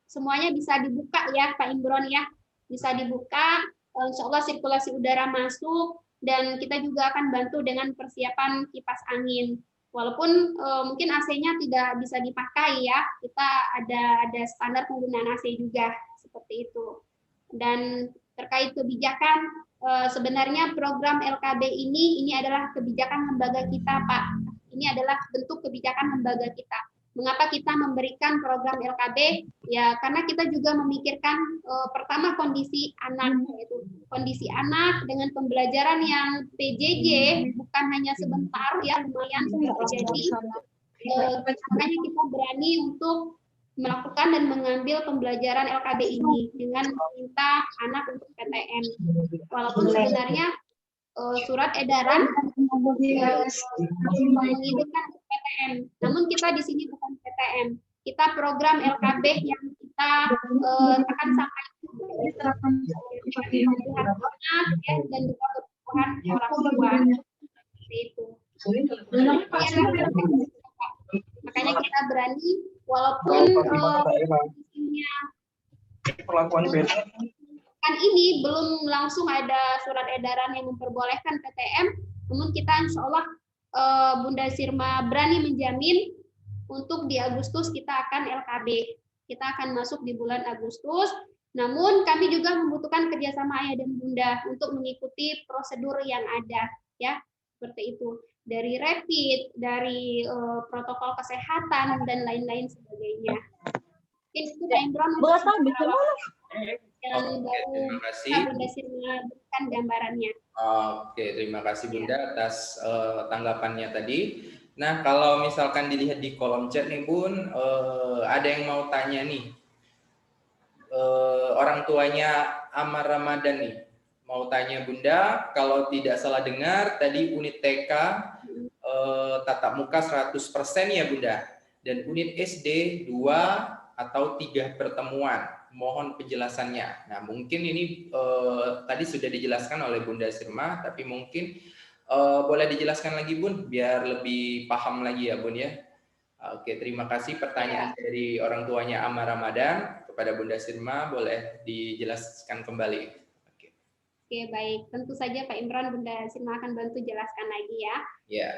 E: semuanya bisa dibuka ya Pak Imron ya, bisa dibuka, insya Allah sirkulasi udara masuk dan kita juga akan bantu dengan persiapan kipas angin. Walaupun mungkin AC-nya tidak bisa dipakai ya, kita ada standar penggunaan AC juga seperti itu. Dan terkait kebijakan, sebenarnya program LKB ini adalah kebijakan lembaga kita, Pak. Ini adalah bentuk kebijakan lembaga kita. Mengapa kita memberikan program LKB? Ya, karena kita juga memikirkan pertama kondisi anak, yaitu kondisi anak dengan pembelajaran yang PJJ, bukan hanya sebentar, ya lumayan jadi. Makanya kita berani untuk melakukan dan mengambil pembelajaran LKB ini dengan meminta anak untuk PTM. Walaupun sebenarnya surat edaran mengizinkan untuk PTM, namun kita di sini bukan PTM, kita program LKB yang kita akan sampaikan kebutuhan anak dan juga kebutuhan orang tua seperti itu. Makanya kita berani walaupun kan ini belum langsung ada surat edaran yang memperbolehkan PTM, namun kita insya Allah Bunda Sirma berani menjamin untuk di Agustus kita akan LKB. Kita akan masuk di bulan Agustus, namun kami juga membutuhkan kerjasama ayah dan bunda untuk mengikuti prosedur yang ada, ya seperti itu. Dari rapid, dari protokol kesehatan dan lain-lain sebagainya. Mungkin itu Pak Imron. yang
A: Oke,
E: baru
A: terima kasih.
E: Bunda Sirma berikan gambarannya.
A: Oke, terima kasih Bunda atas tanggapannya tadi. Nah, kalau misalkan dilihat di kolom chat nih Bun, ada yang mau tanya nih. Orang tuanya Amar Ramadan nih. Mau tanya Bunda, kalau tidak salah dengar tadi unit TK tatap muka 100% ya Bunda. Dan unit SD 2 atau 3 pertemuan. Mohon penjelasannya. Nah, mungkin ini tadi sudah dijelaskan oleh Bunda Sirma, tapi mungkin boleh dijelaskan lagi Bun, biar lebih paham lagi ya Bun ya. Oke, terima kasih pertanyaan dari orang tuanya Amar Ramadan kepada Bunda Sirma, boleh dijelaskan kembali.
E: Oke, baik. Tentu saja Pak Imran, Bunda Sirma akan bantu jelaskan lagi ya.
A: Ya.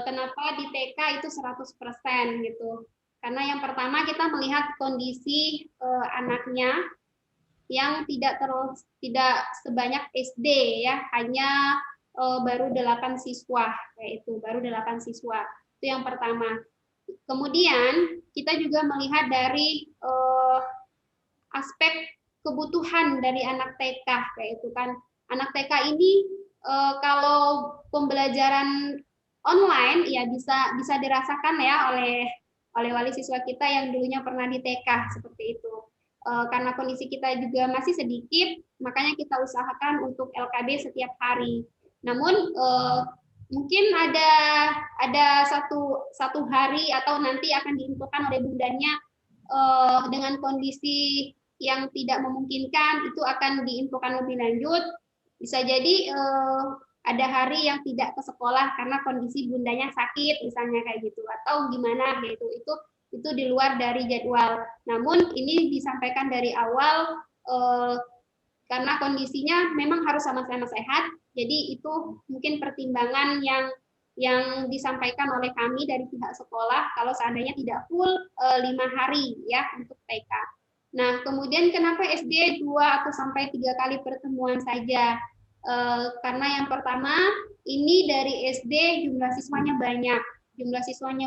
E: Kenapa di TK itu 100% gitu? Karena yang pertama kita melihat kondisi anaknya yang tidak sebanyak SD ya, hanya baru 8 siswa, yaitu baru 8 siswa. Itu yang pertama. Kemudian kita juga melihat dari aspek kebutuhan dari anak TK, yaitu kan anak TK ini kalau pembelajaran online ya bisa dirasakan ya oleh wali siswa kita yang dulunya pernah di TK seperti itu. Karena kondisi kita juga masih sedikit, makanya kita usahakan untuk LKB setiap hari. Namun mungkin ada satu hari atau nanti akan diinfokan oleh bundanya dengan kondisi yang tidak memungkinkan, itu akan diinfokan lebih lanjut. Bisa jadi ada hari yang tidak ke sekolah karena kondisi bundanya sakit misalnya kayak gitu, atau gimana gitu, itu di luar dari jadwal. Namun ini disampaikan dari awal karena kondisinya memang harus sama-sama sehat, jadi itu mungkin pertimbangan yang disampaikan oleh kami dari pihak sekolah kalau seandainya tidak full 5 hari ya untuk TK. Nah, kemudian kenapa SD 2 atau sampai 3 kali pertemuan saja? Karena yang pertama, ini dari SD jumlah siswanya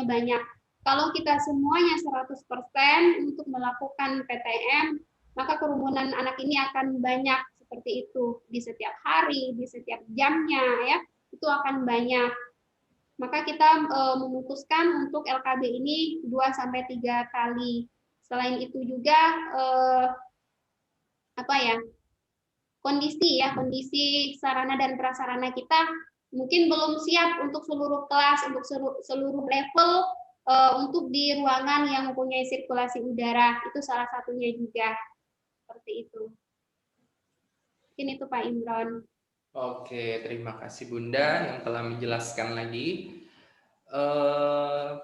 E: banyak. Kalau kita semuanya 100% untuk melakukan PTM, maka kerumunan anak ini akan banyak seperti itu di setiap hari, di setiap jamnya ya, itu akan banyak. Maka kita memutuskan untuk LKB ini 2 sampai 3 kali. Selain itu juga kondisi sarana dan prasarana kita mungkin belum siap untuk seluruh kelas, untuk seluruh level, untuk di ruangan yang mempunyai sirkulasi udara, itu salah satunya juga seperti itu. Mungkin itu Pak Imron.
A: Oke, terima kasih Bunda yang telah menjelaskan lagi.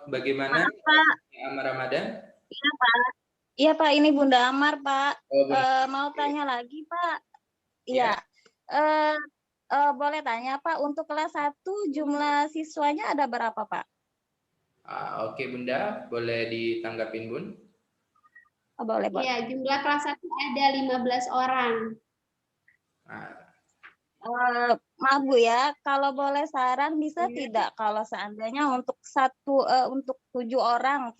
A: Bagaimana Pak Amar Ramadan?
C: Iya Pak. Iya Pak, ini Bunda Amar Pak.
A: Mau
C: tanya lagi Pak. Iya. Boleh tanya Pak, untuk kelas 1 jumlah siswanya ada berapa Pak?
A: Oke Bunda, boleh ditanggapin Bun?
C: Boleh.
E: Iya, jumlah kelas 1 ada 15 orang.
C: Maaf Bu ya, kalau boleh saran bisa tidak kalau seandainya untuk untuk 7 orang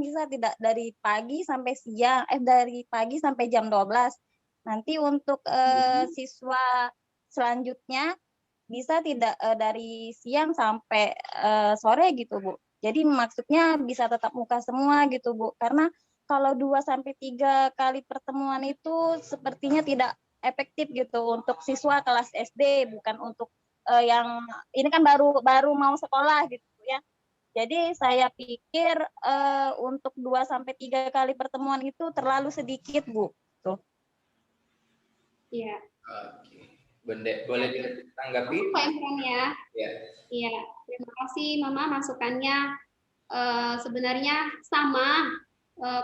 C: bisa tidak dari pagi sampai siang, dari pagi sampai jam 12. Nanti untuk siswa selanjutnya bisa tidak dari siang sampai sore gitu Bu. Jadi maksudnya bisa tetap muka semua gitu Bu. Karena kalau 2 sampai 3 kali pertemuan itu sepertinya tidak efektif gitu untuk siswa kelas SD, bukan untuk yang ini kan baru mau sekolah gitu ya. Jadi saya pikir untuk 2 sampai 3 kali pertemuan itu terlalu sedikit Bu. Tuh.
E: Iya.
A: Oke. Bunda, boleh ditanggapi?
E: Pak Imran ya.
A: Iya.
E: Terima kasih Mama masukannya. Sebenarnya sama,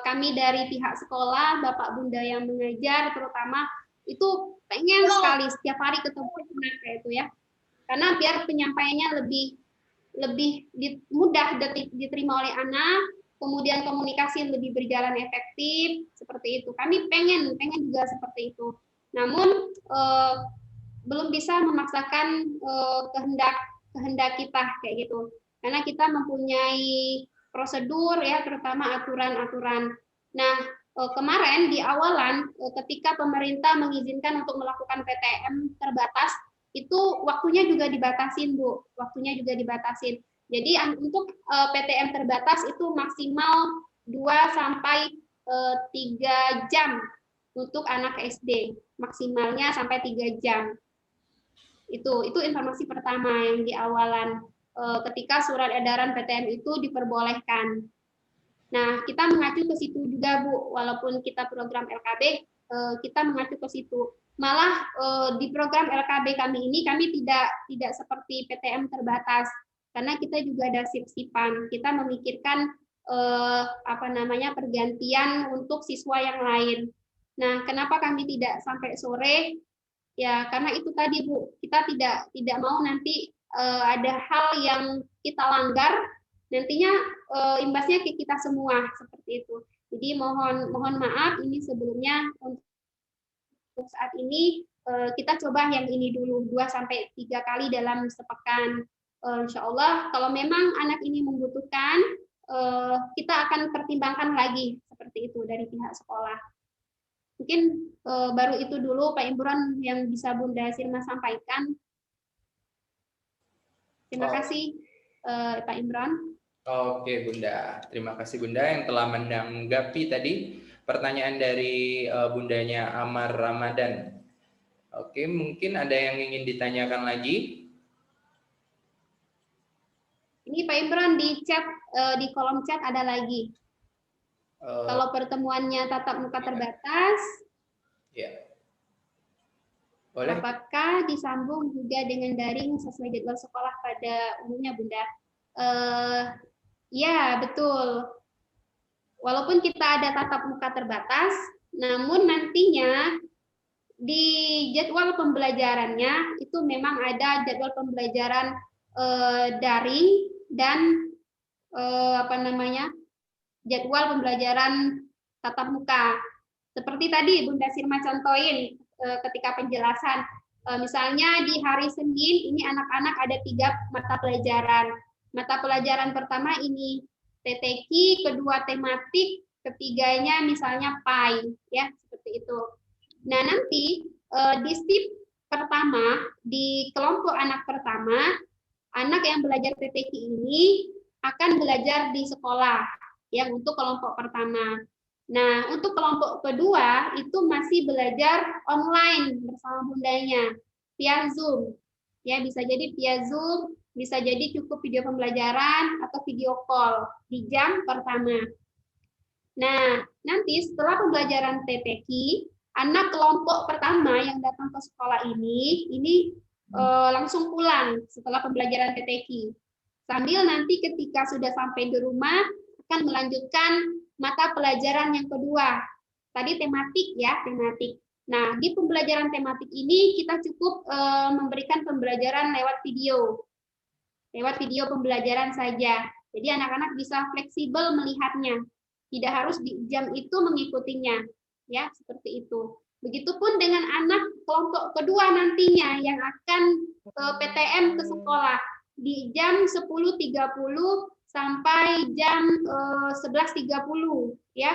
E: kami dari pihak sekolah, Bapak Bunda yang mengajar terutama itu pengen sekali setiap hari ketemu anak kayak itu ya, karena biar penyampaiannya lebih mudah diterima oleh anak, kemudian komunikasi lebih berjalan efektif seperti itu. Kami pengen juga seperti itu. Namun belum bisa memaksakan kehendak kita kayak gitu, karena kita mempunyai prosedur ya, terutama aturan-aturan. Nah, kemarin di awalan ketika pemerintah mengizinkan untuk melakukan PTM terbatas, itu waktunya juga dibatasin, Bu. Waktunya juga dibatasin. Jadi untuk PTM terbatas itu maksimal 2 sampai 3 jam untuk anak SD. Maksimalnya sampai 3 jam. Itu informasi pertama yang di awalan ketika surat edaran PTM itu diperbolehkan. Nah, kita mengacu ke situ juga, Bu. Walaupun kita program LKB, kita mengacu ke situ. Malah di program LKB kami ini kami tidak seperti PTM terbatas karena kita juga ada sip-sipan. Kita memikirkan pergantian untuk siswa yang lain. Nah, kenapa kami tidak sampai sore? Ya, karena itu tadi, Bu. Kita tidak mau nanti ada hal yang kita langgar, nantinya imbasnya ke kita semua seperti itu. Jadi mohon maaf ini sebelumnya untuk saat ini kita coba yang ini dulu 2 sampai 3 kali dalam sepekan. Insya Allah kalau memang anak ini membutuhkan kita akan pertimbangkan lagi seperti itu dari pihak sekolah. Mungkin baru itu dulu Pak Imron yang bisa Bunda Sirma sampaikan. Terima kasih Pak Imron.
A: Oke Bunda, terima kasih Bunda yang telah menanggapi tadi pertanyaan dari Bundanya Amar Ramadan. Oke, mungkin ada yang ingin ditanyakan lagi?
E: Ini Pak Imron di chat, di kolom chat ada lagi. Kalau pertemuannya tatap muka terbatas,
A: ya. Boleh.
E: Apakah disambung juga dengan daring sesuai jadwal sekolah pada umumnya, Bunda? Ya, betul. Walaupun kita ada tatap muka terbatas, namun nantinya di jadwal pembelajarannya itu memang ada jadwal pembelajaran daring dan jadwal pembelajaran tatap muka. Seperti tadi Bunda Sirma contohin ketika penjelasan, misalnya di hari Senin ini anak-anak ada 3 mata pelajaran. Mata pelajaran pertama ini TTQ, kedua tematik, ketiganya misalnya PAI, ya seperti itu. Nah nanti di shift pertama di kelompok anak pertama, anak yang belajar TTQ ini akan belajar di sekolah, yang untuk kelompok pertama. Nah, untuk kelompok kedua itu masih belajar online bersama bundanya via Zoom. Ya, bisa jadi via Zoom, bisa jadi cukup video pembelajaran atau video call di jam pertama. Nah, nanti setelah pembelajaran TTQ, anak kelompok pertama yang datang ke sekolah ini langsung pulang setelah pembelajaran TTQ. Sambil nanti ketika sudah sampai di rumah akan melanjutkan mata pelajaran yang kedua. Tadi tematik ya, tematik. Nah, di pembelajaran tematik ini kita cukup memberikan pembelajaran lewat video. Lewat video pembelajaran saja. Jadi anak-anak bisa fleksibel melihatnya. Tidak harus di jam itu mengikutinya. Ya, seperti itu. Begitupun dengan anak kelompok kedua nantinya yang akan PTM ke sekolah di jam 10.30 sampai jam 11.30 ya.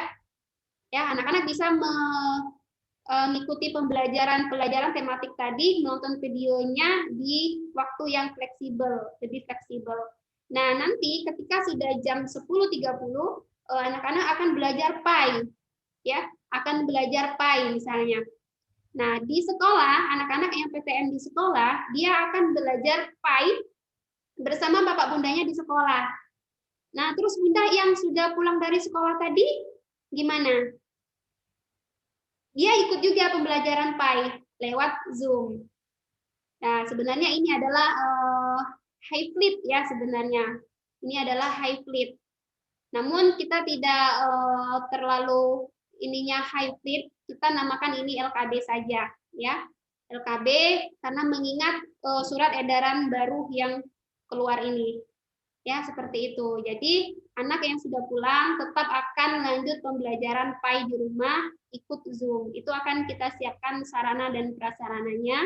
E: Ya, anak-anak bisa mengikuti pelajaran tematik tadi, nonton videonya di waktu yang fleksibel, lebih fleksibel. Nah, nanti ketika sudah jam 10.30 anak-anak akan belajar PAI ya, akan belajar PAI misalnya. Nah, di sekolah, anak-anak yang PTM di sekolah, dia akan belajar PAI bersama bapak bundanya di sekolah. Nah, terus bunda yang sudah pulang dari sekolah tadi, gimana? Dia ikut juga pembelajaran PAI lewat Zoom. Nah, sebenarnya ini adalah hybrid ya sebenarnya. Ini adalah hybrid. Namun kita tidak terlalu ininya hybrid, kita namakan ini LKB saja ya. LKB karena mengingat surat edaran baru yang keluar ini. Ya, seperti itu. Jadi, anak yang sudah pulang tetap akan lanjut pembelajaran PAI di rumah, ikut Zoom. Itu akan kita siapkan sarana dan prasarananya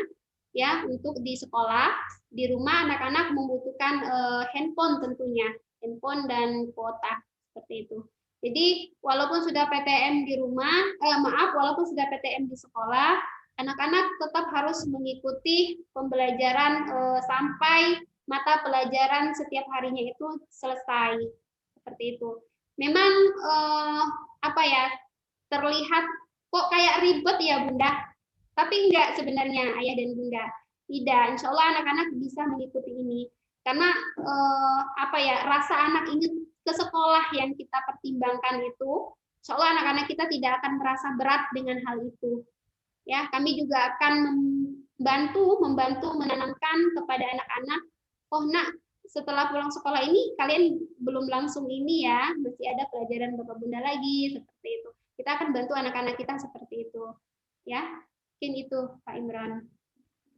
E: ya untuk di sekolah. Di rumah anak-anak membutuhkan handphone tentunya, handphone dan kuota seperti itu. Jadi walaupun sudah PTM di rumah, walaupun sudah PTM di sekolah, anak-anak tetap harus mengikuti pembelajaran sampai mata pelajaran setiap harinya itu selesai. Seperti itu. Memang terlihat kok kayak ribet ya Bunda, tapi enggak sebenarnya Ayah dan Bunda. Tidak, insya Allah anak-anak bisa mengikuti ini. Karena rasa anak ingin ke sekolah yang kita pertimbangkan itu, insya Allah anak-anak kita tidak akan merasa berat dengan hal itu. Ya, kami juga akan membantu menanamkan kepada anak-anak, oh nak, setelah pulang sekolah ini kalian belum langsung ini ya, masih ada pelajaran Bapak Bunda lagi, seperti itu. Kita akan bantu anak-anak kita seperti itu. Ya, mungkin itu Pak Imran.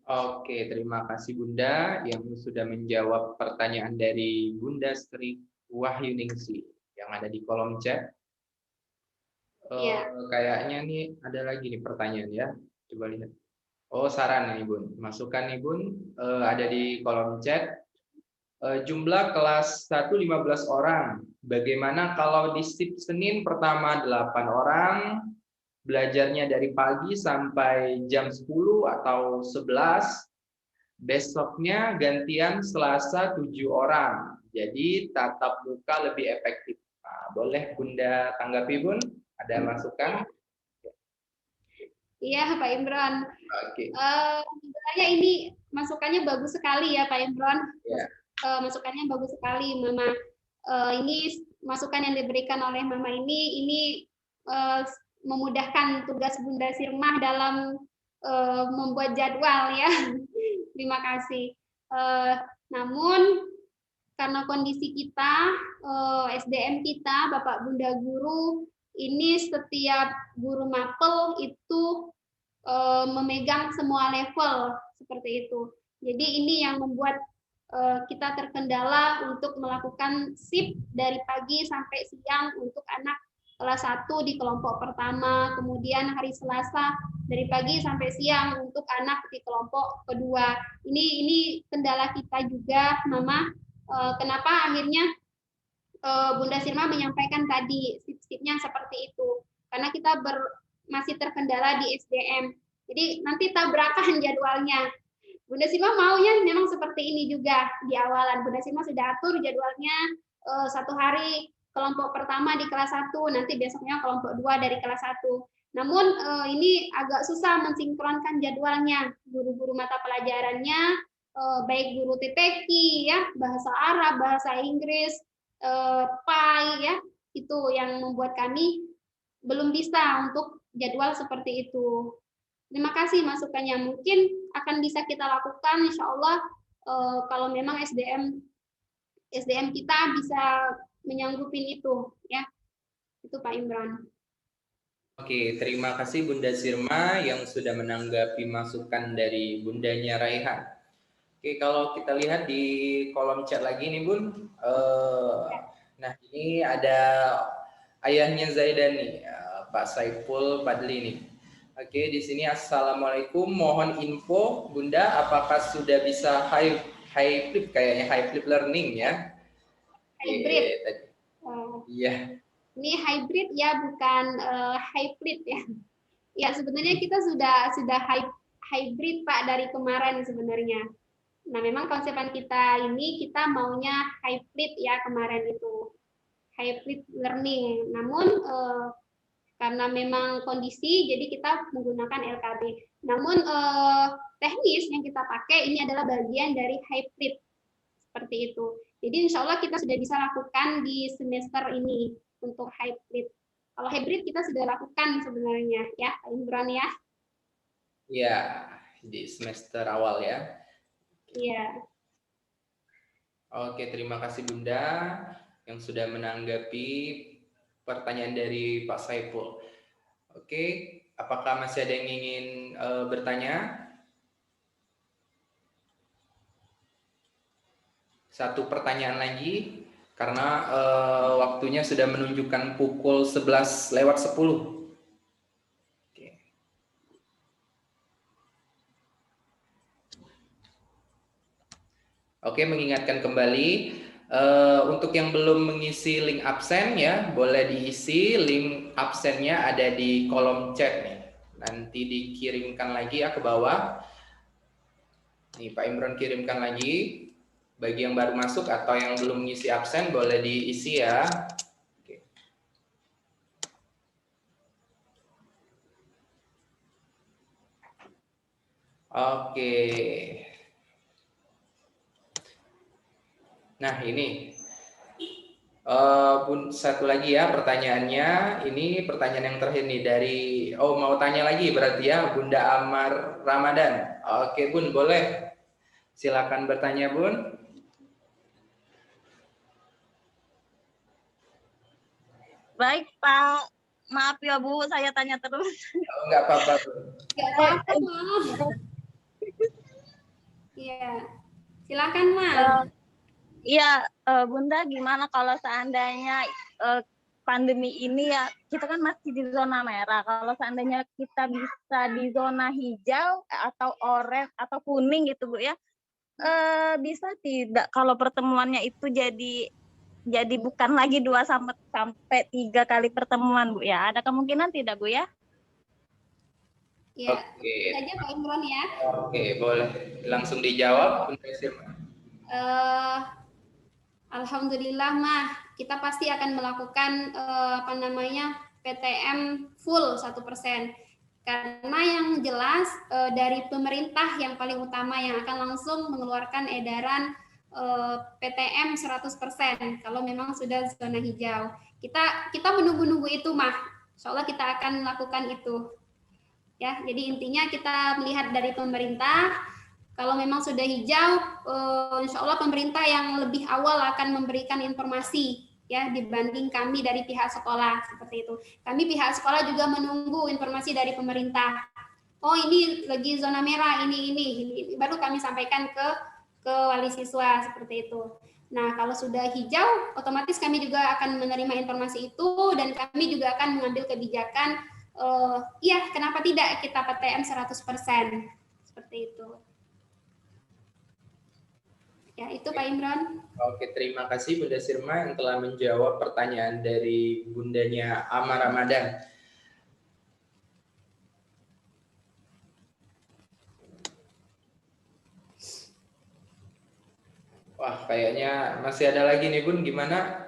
A: Oke, terima kasih Bunda yang sudah menjawab pertanyaan dari Bunda Sri Wahyuningsi yang ada di kolom chat. Kayaknya nih ada lagi nih pertanyaan ya. Coba lihat. Oh, saran nih Bun. Masukan nih Bun, ada di kolom chat. Jumlah kelas 1 15 orang. Bagaimana kalau di shift Senin pertama 8 orang? Belajarnya dari pagi sampai jam 10 atau 11. Besoknya gantian Selasa 7 orang. Jadi tatap muka lebih efektif. Nah, boleh Bunda tanggapi Bun? Ada masukan?
E: Iya Pak Imran.
A: Oke.
E: Sebenarnya ini masukannya bagus sekali ya Pak Imran.
A: Yeah.
E: Masukannya bagus sekali Mama. Ini masukan yang diberikan oleh Mama ini memudahkan tugas Bunda Sirmah dalam membuat jadwal ya. Terima kasih. Namun karena kondisi kita, SDM kita, Bapak Bunda guru, ini setiap guru mapel itu memegang semua level seperti itu. Jadi ini yang membuat kita terkendala untuk melakukan shift dari pagi sampai siang untuk anak kelas 1 di kelompok pertama, kemudian hari Selasa dari pagi sampai siang untuk anak di kelompok kedua. Ini kendala kita juga, Mama. Kenapa akhirnya Bunda Sirma menyampaikan tadi shift-shiftnya seperti itu? Karena kita masih terkendala di SDM. Jadi nanti tabrakan jadwalnya. Bunda Sirma maunya memang seperti ini juga di awalan. Bunda Sirma sudah atur jadwalnya satu hari kelompok pertama di kelas 1, nanti besoknya kelompok 2 dari kelas 1. Namun ini agak susah mensinkronkan jadwalnya. Guru-guru mata pelajarannya, baik guru TPQ, ya, bahasa Arab, bahasa Inggris, PAI, ya, itu yang membuat kami belum bisa untuk jadwal seperti itu. Terima kasih masukannya. Mungkin akan bisa kita lakukan, insya Allah, kalau memang SDM kita bisa menyanggupin itu, ya. Itu Pak Imran.
A: Oke, terima kasih Bunda Sirma yang sudah menanggapi masukan dari Bundanya Raihan. Oke, kalau kita lihat di kolom chat lagi nih Bun, nah ini ada ayahnya Zaidan nih, Pak Saiful Padli nih. Oke, di sini Assalamualaikum, mohon info Bunda, apakah sudah bisa high flip kayaknya high flip learning ya?
E: Hybrid.
A: Iya.
E: Ini hybrid ya, bukan high flip ya. Ya sebenarnya kita sudah hybrid Pak dari kemarin sebenarnya. Nah memang konsepan kita ini kita maunya hybrid ya kemarin itu hybrid learning. Namun karena memang kondisi jadi kita menggunakan LKB. Namun teknis yang kita pakai ini adalah bagian dari hybrid seperti itu. Jadi insya Allah kita sudah bisa lakukan di semester ini untuk hybrid. Kalau hybrid kita sudah lakukan sebenarnya ya, Pak Imran ya.
A: Iya, di semester awal ya.
E: Iya.
A: Oke, terima kasih Bunda yang sudah menanggapi pertanyaan dari Pak Saiful. Oke, apakah masih ada yang ingin bertanya? Satu pertanyaan lagi, karena waktunya sudah menunjukkan pukul 11:10. Oke, mengingatkan kembali Untuk yang belum mengisi link absen ya, boleh diisi. Link absennya ada di kolom chat nih. Nanti dikirimkan lagi ya ke bawah. Nih Pak Imron kirimkan lagi. Bagi yang baru masuk atau yang belum mengisi absen boleh diisi ya. Oke. Nah ini satu lagi ya pertanyaannya. Ini pertanyaan yang terakhir nih dari mau tanya lagi berarti ya Bunda Amar Ramadan. Oke Bun, boleh. Silakan bertanya Bun.
C: Baik Pak, maaf ya Bu, saya tanya terus.
A: Oh, enggak apa-apa Bun.
E: Nggak apa-apa, maaf. Iya, silakan Mas.
C: Iya, Bunda, gimana kalau seandainya pandemi ini ya, kita kan masih di zona merah. Kalau seandainya kita bisa di zona hijau atau oranye atau kuning gitu Bu ya, bisa tidak kalau pertemuannya itu jadi bukan lagi 2 sampai 3 kali pertemuan Bu ya? Ada kemungkinan tidak Bu ya?
E: Ya,
A: Oke.
E: saja Pak Imron ya.
A: Oke, boleh langsung dijawab Bunda Sirma.
E: Alhamdulillah mah kita pasti akan melakukan PTM full 1%. Karena yang jelas dari pemerintah yang paling utama yang akan langsung mengeluarkan edaran PTM 100% kalau memang sudah zona hijau. Kita menunggu-nunggu itu mah. Insya Allah kita akan melakukan itu. Ya, jadi intinya kita melihat dari pemerintah. Kalau memang sudah hijau, insya Allah pemerintah yang lebih awal akan memberikan informasi ya dibanding kami dari pihak sekolah seperti itu. Kami pihak sekolah juga menunggu informasi dari pemerintah. Oh ini lagi zona merah, ini baru kami sampaikan ke wali siswa seperti itu. Nah kalau sudah hijau, otomatis kami juga akan menerima informasi itu dan kami juga akan mengambil kebijakan. Iya, kenapa tidak kita PTM 100% seperti itu. Ya, itu Pak Imron.
A: Oke, terima kasih Bunda Sirma yang telah menjawab pertanyaan dari bundanya Amar Ramadan. Wah, kayaknya masih ada lagi nih Bun, gimana?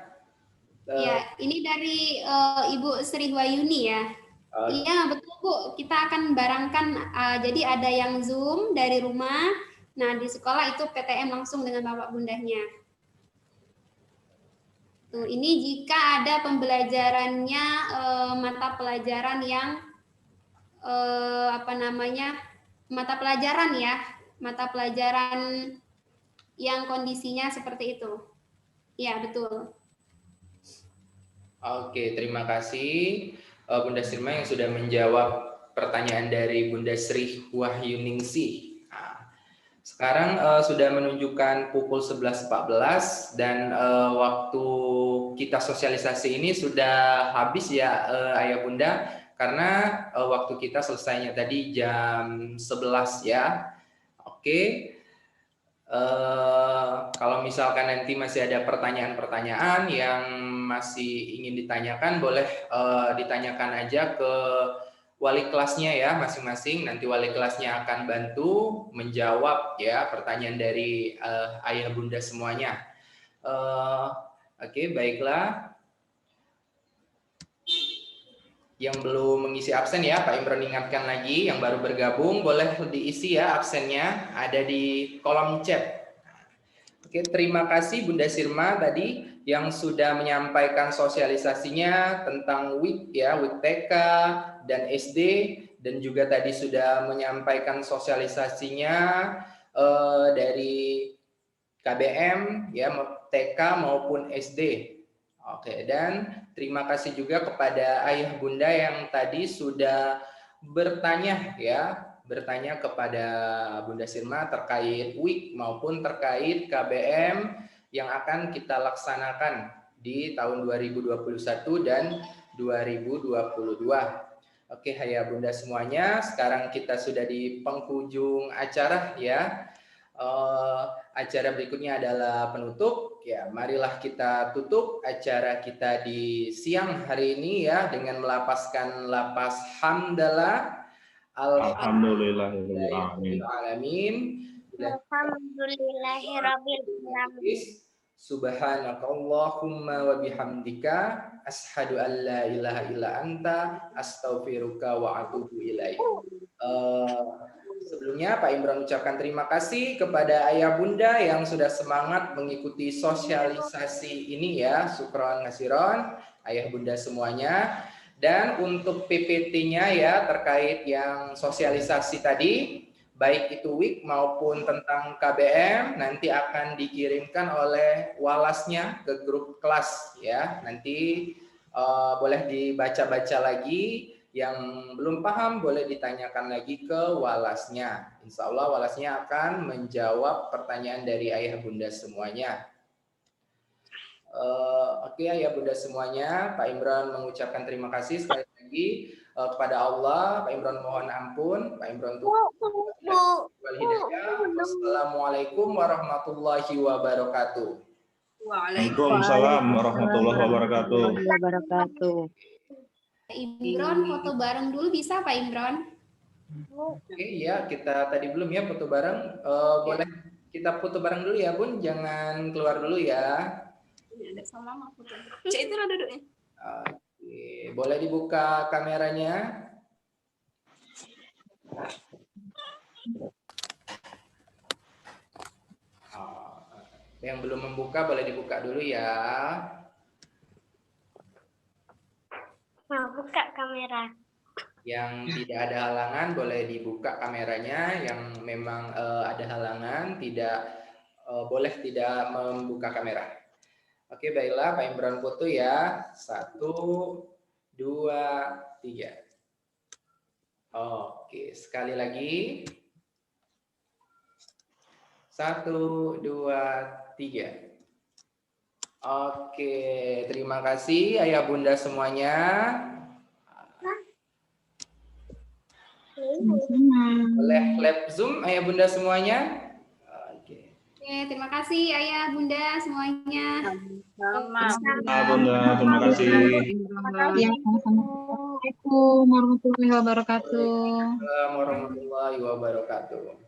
E: Ya, ini dari Ibu Sri Wayuni ya. Iya, betul Bu. Kita akan barangkan, jadi ada yang Zoom dari rumah. Nah, di sekolah itu PTM langsung dengan bapak bundanya. Tuh, ini jika ada pembelajarannya mata pelajaran yang mata pelajaran yang kondisinya seperti itu. Iya, betul.
A: Oke, terima kasih Bunda Sirma yang sudah menjawab pertanyaan dari Bunda Sri Wahyuningsih. Sekarang sudah menunjukkan pukul 11.14 dan waktu kita sosialisasi ini sudah habis ya Ayah Bunda, karena waktu kita selesainya tadi jam 11 ya. Oke. Kalau misalkan nanti masih ada pertanyaan-pertanyaan yang masih ingin ditanyakan, boleh ditanyakan aja ke wali kelasnya ya masing-masing. Nanti wali kelasnya akan bantu menjawab ya pertanyaan dari ayah bunda semuanya. Oke, baiklah. Yang belum mengisi absen ya, Pak Imron ingatkan lagi, yang baru bergabung boleh diisi ya absennya, ada di kolom chat. Oke, terima kasih Bunda Sirma tadi yang sudah menyampaikan sosialisasinya tentang WIK ya, WIK TK dan SD, dan juga tadi sudah menyampaikan sosialisasinya dari KBM ya, TK maupun SD. Oke, dan terima kasih juga kepada ayah bunda yang tadi sudah bertanya kepada Bunda Sirma terkait WIK maupun terkait KBM yang akan kita laksanakan di tahun 2021 dan 2022. Oke, ayah bunda semuanya, sekarang kita sudah di penghujung acara ya. Acara berikutnya adalah penutup ya marilah kita tutup acara kita di siang hari ini ya dengan melapaskan lapas hamdalah.
K: Alhamdulillahirabbil
A: alamin.
C: Alhamdulillahirabbil alamin.
A: Subhanakallahumma wa bihamdika asyhadu an la ilaha illa anta astaghfiruka wa atubu ilaik. Sebelumnya Pak Imran ucapkan terima kasih kepada ayah bunda yang sudah semangat mengikuti sosialisasi ini ya. Syukron ngasiron ayah bunda semuanya. Dan untuk PPT-nya ya terkait yang sosialisasi tadi, baik itu WIK maupun tentang KBM nanti akan dikirimkan oleh walasnya ke grup kelas ya. Nanti boleh dibaca-baca lagi. Yang belum paham boleh ditanyakan lagi ke walasnya. Insya Allah walasnya akan menjawab pertanyaan dari ayah bunda semuanya. Oke, ayah bunda semuanya, Pak Imran mengucapkan terima kasih sekali lagi kepada Allah. Pak Imran mohon ampun, Pak Imran Wassalamualaikum warahmatullahi wabarakatuh.
K: Waalaikumsalam warahmatullahi wabarakatuh.
E: Pak Imron foto bareng dulu bisa Pak Imron?
A: Oke ya, kita tadi belum ya foto bareng. Boleh kita foto bareng dulu ya Bun, jangan keluar dulu ya.
E: Ada sama mama foto. Cek itu lah duduknya.
A: Oke, boleh dibuka kameranya. Yang belum membuka boleh dibuka dulu ya.
C: Nah, buka kamera.
A: Yang tidak ada halangan boleh dibuka kameranya. Yang memang ada halangan boleh tidak membuka kamera. Oke, baiklah Pak Imran foto ya. 1, 2, 3. Oke, sekali lagi. 1, 2, 3. Oke, terima kasih ayah bunda semuanya. Boleh lab Zoom ayah bunda semuanya. Oke,
E: terima kasih ayah bunda semuanya.
K: Bunda, terima kasih.
F: Assalamualaikum warahmatullahi wabarakatuh.
A: Assalamualaikum warahmatullahi wabarakatuh.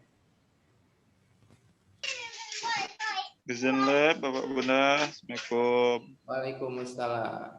K: Izin lab Bapak Bunda. Assalamualaikum.
A: Waalaikumsalam.